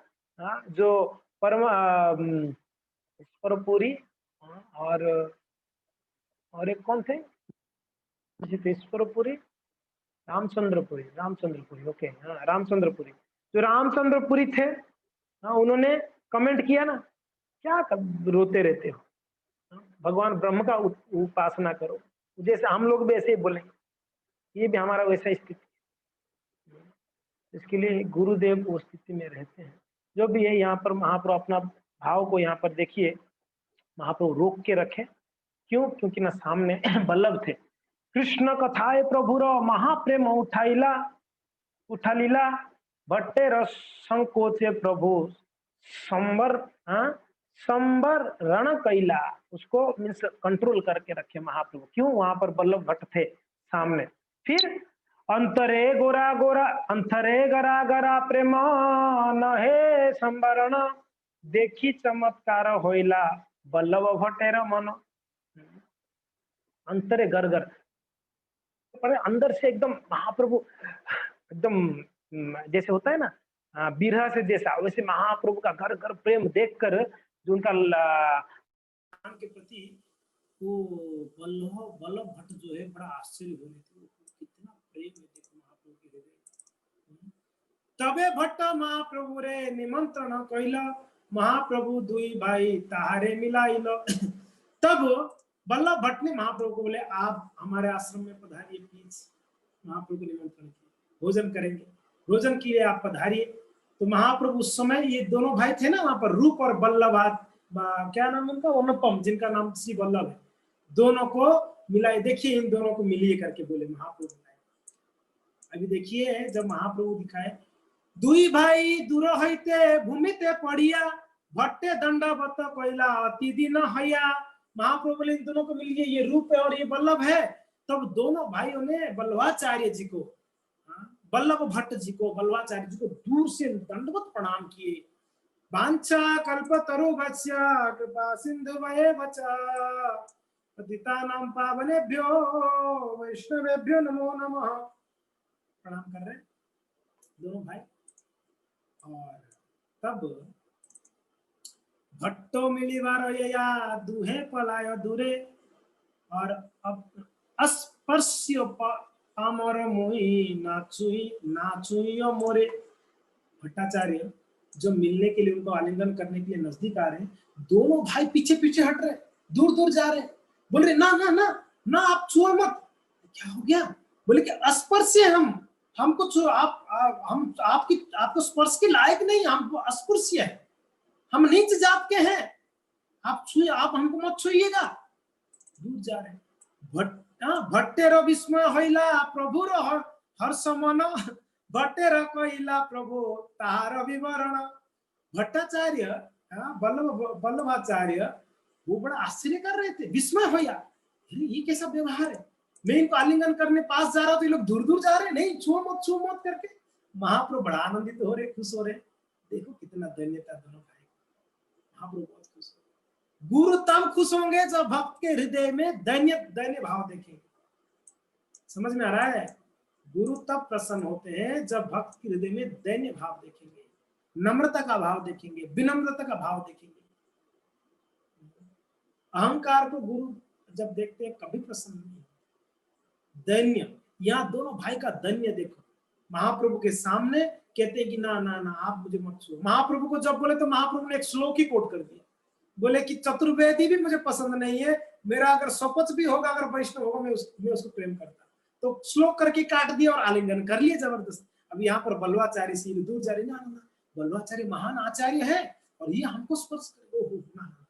जो परम ईश्वरपुरी और एक कौन थे, ईश्वरपुरी, रामचंद्रपुरी, ओके, हाँ रामचंद्रपुरी। जो रामचंद्रपुरी थे, हाँ, उन्होंने कमेंट किया ना, क्या रोते रहते हो, भगवान ब्रह्म का उपासना करो। जैसे हम लोग भी ऐसे ही बोलेंगे, ये भी हमारा वैसा स्थिति। इसके लिए गुरुदेव वो स्थिति में रहते हैं। जो भी है यहाँ पर महाप्रभु अपना भाव को यहाँ पर देखिए, महाप्रभु रोक के रखे। क्यों? क्योंकि ना सामने बल्लभ थे। कृष्ण कथाए प्रभुर महाप्रेम उठालीला भट्टे रस संकोचे प्रभु संबर रण कैला। उसको मीन्स कंट्रोल करके रखे महाप्रभु। क्यों? वहां पर बल्लभ भट्ट थे सामने। फिर अंतरे गोरा गोरा, अंतरे गरा गरा प्रेम नहे संवरण, देखी चमत्कार होइला बल्लभ भट्टेर मन। अंतरे गरगर, अंदर से एकदम महाप्रभु एकदम जैसे होता है ना बिरहा से जैसा, वैसे महाप्रभु का घर घर प्रेम देखकर जो उनका के प्रति वो बल्लभ भट्ट जो है बड़ा आश्चर्य हो रहे थे, कितना प्रेम है देखो महाप्रभु के हृदय। तबे भट्ट महाप्रभु रे निमंत्रण कइला, महाप्रभु दुई भाई ताहारे मिलाइल। तब बल्लभ भट्ट ने महाप्रभु को बोले, आप हमारे आश्रम में पधारिए प्लीज। महाप्रभु को निमंत्रण किया, भोजन करेंगे, भोजन के लिए आप पधारिए। तो महाप्रभु उस समय ये दोनों भाई थे ना वहां पर, रूप और बल्लभ, क्या नाम उनका, अनुपम, जिनका नाम श्री बल्लभ है, दोनों को मिलाए। देखिए इन दोनों को मिलिए करके बोले महाप्रभु। अभी देखिए जब महाप्रभु दिखाए, दुई भाई दूर हईते भूमिते पड़िया, भट्टे दंडवत कोइला अति दिन हया। महाप्रभु बोले इन दोनों को मिलिए, ये रूप है और ये बल्लभ है। तब दोनों भाइयों ने बल्लभाचार्य जी को, बल्लभ भट्ट जी को, बल्लभाचार्य जी को दूर से दंडवत प्रणाम किए। वांछा कल्पतरु वत्स्या कृपा सिंधु वये वचा, पतितानां पावनेभ्यो वैष्णवेभ्यो नमो नमः। प्रणाम कर रहे दोनों भाई। और तब भट्टो मिलिवार या दुहे पलाय दूरे, और अब अस्पर्श्य पामर मोई नाचुई मोरे। भट्टाचार्य जो मिलने के लिए, उनको आलिंगन करने के लिए नजदीक आ रहे हैं, दोनों भाई पीछे पीछे हट रहे, दूर दूर जा रहे, बोल रहे ना ना ना ना आप छुओ मत। क्या हो गया? बोले कि अस्पर्श्य हमको छुओ, हम आपको स्पर्श के लायक नहीं, हमको अस्पर्श्य है, हम नीच जात के हैं, आप छुए, आप हमको मत छुइएगा। दूर जा रहे। भट्टेर विस्मय होइला प्रभुर हर्ष मन, भट्टेर कइला प्रभु ताहार विवरण। भट्टाचार्य बल्लभाचार्य वो बड़ा आश्चर्य कर रहे थे, विस्मय होया, ये कैसा व्यवहार है, मैं इनको आलिंगन करने पास जा रहा हूं तो ये लोग दूर दूर जा रहे, नहीं छू मत करके। महाप्रभु बड़ा आनंदित हो रहे, खुश हो रहे। देखो कितना धन्यता दोनों भाई, महाप्रभु बहुत खुश हो। गुरु तब खुश होंगे जब भक्त के हृदय में दैन्य भाव देखेंगे। समझ में आ रहा है? गुरु तब प्रसन्न होते हैं जब भक्त के हृदय में दैन्य भाव देखेंगे। नम्रता का भाव देखेंगे, विनम्रता का भाव देखेंगे। अहंकार को गुरु जब देखते हैं कभी प्रसन्न नहीं। दैन्य, यहाँ दोनों भाई का दैन्य देखो, महाप्रभु के सामने कहते हैं कि ना ना ना आप मुझे मत छुओ। महाप्रभु को जब बोले तो महाप्रभु ने एक श्लोक ही कोट कर दिया, बोले कि चतुर्वेदी भी मुझे पसंद नहीं है, मेरा अगर स्वपच भी होगा, अगर वैष्णव होगा, मैं उसको प्रेम करता। तो श्लोक करके काट दिया और आलिंगन कर लिया जबरदस्त। अब यहाँ पर बल्वाचार्य सिर दूर जा रही, ना ना बल्वाचार्य महान आचार्य है और ये हमको स्पर्श करे, ना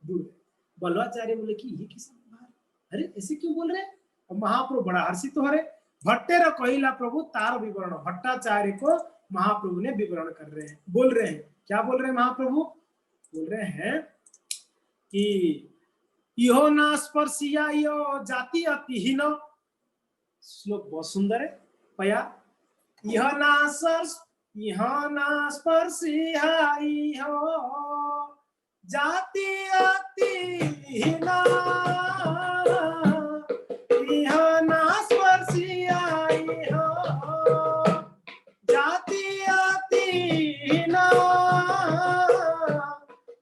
दूर। बल्वाचार्य बोले कि ये किस, अरे ऐसे क्यों बोल रहे हैं? और महाप्रभु बड़ा हर्षित हो रहे। भट्टेर कहिला प्रभु तार विवरण, भट्टाचार्य को महाप्रभु ने विवरण कर रहे हैं, बोल रहे हैं। क्या बोल रहे हैं महाप्रभु? बोल रहे हैं कि इहो ना स्पर्शिया यो जाति अतिहीन। श्लोक बहुत सुंदर है पया। यह ना स्पर्शिया इहो जाति अतिहीन, इह ना स्पर्शिया इहो जाति अतिहीन,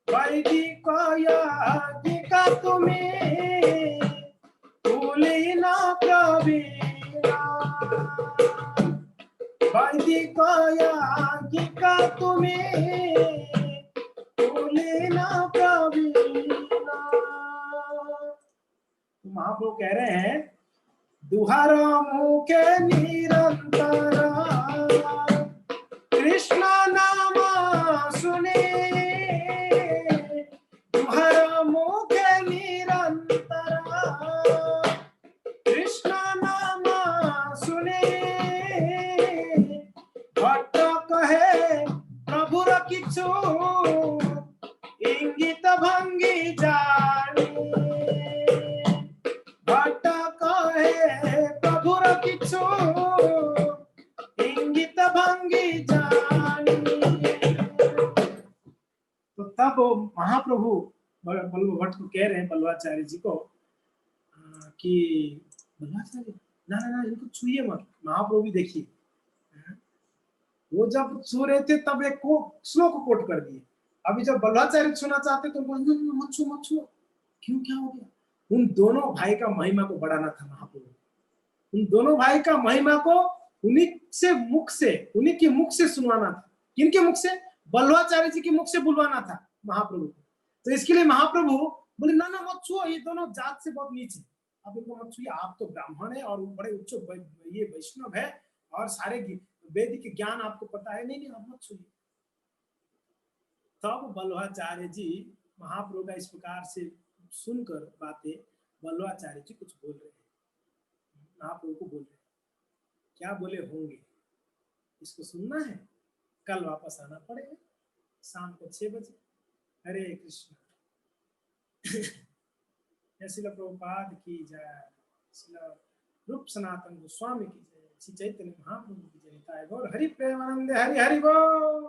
वैदिक याज्ञिका तुम्हें कुलीन प्रवीणा, वैदिक याज्ञिका तुम्हें कुलीन प्रवीणा। महाप्रभु कह रहे हैं दुहार मुखे निरंतर कृष्ण नाम सुने, दुहार मुखे निरंतर कृष्ण नाम सुने, भट्ट कहे प्रभुर किछु इंगित भंगी जानी, भट्ट कहे प्रभुर किछु इंगित भंगी जानी। तो तब महाप्रभु भट्ट को कह रहे हैं बल्वाचार्य जी को कि बल्वाचार्य ना ना ना इनको छुइए मत। महाप्रभु भी देखिए, वो जब छू रहे थे तब एक श्लोक कोट कर दिए, अभी जब बल्वाचार्य छूना चाहते तो मत छू मत छू। क्यों, क्या हो गया? उन दोनों भाई का महिमा को बढ़ाना था महाप्रभु, उन दोनों भाई का महिमा को उन्हीं के मुख से सुनवाना था। किनके मुख से? बल्वाचार्य जी के मुख से बुलवाना था महाप्रभु को। तो इसके लिए महाप्रभु बोले ना ना मत छुओ, ये दोनों जात से बहुत नीचे, आप इनको मत छुइए, आप तो ब्राह्मण है और बड़े उच्च ये वैष्णव है और सारे वैदिक ज्ञान आपको पता है, नहीं आप मत छुइए। तब बल्वाचार्य जी महाप्रभु का इस प्रकार से सुनकर बातें, बल्वाचार्य जी कुछ बोल रहे हैं, महाप्रभु को बोल रहे हैं। क्या बोले होंगे इसको सुनना है, कल वापस आना पड़ेगा शाम को 6 बजे। हरे कृष्ण। श्रील प्रभुपाद की जय, श्रील रूप सनातन गोस्वामी की जय, श्री चैतन्य महाप्रभु की जय। गौर हरि प्रेमानंद हरि हरि बोल।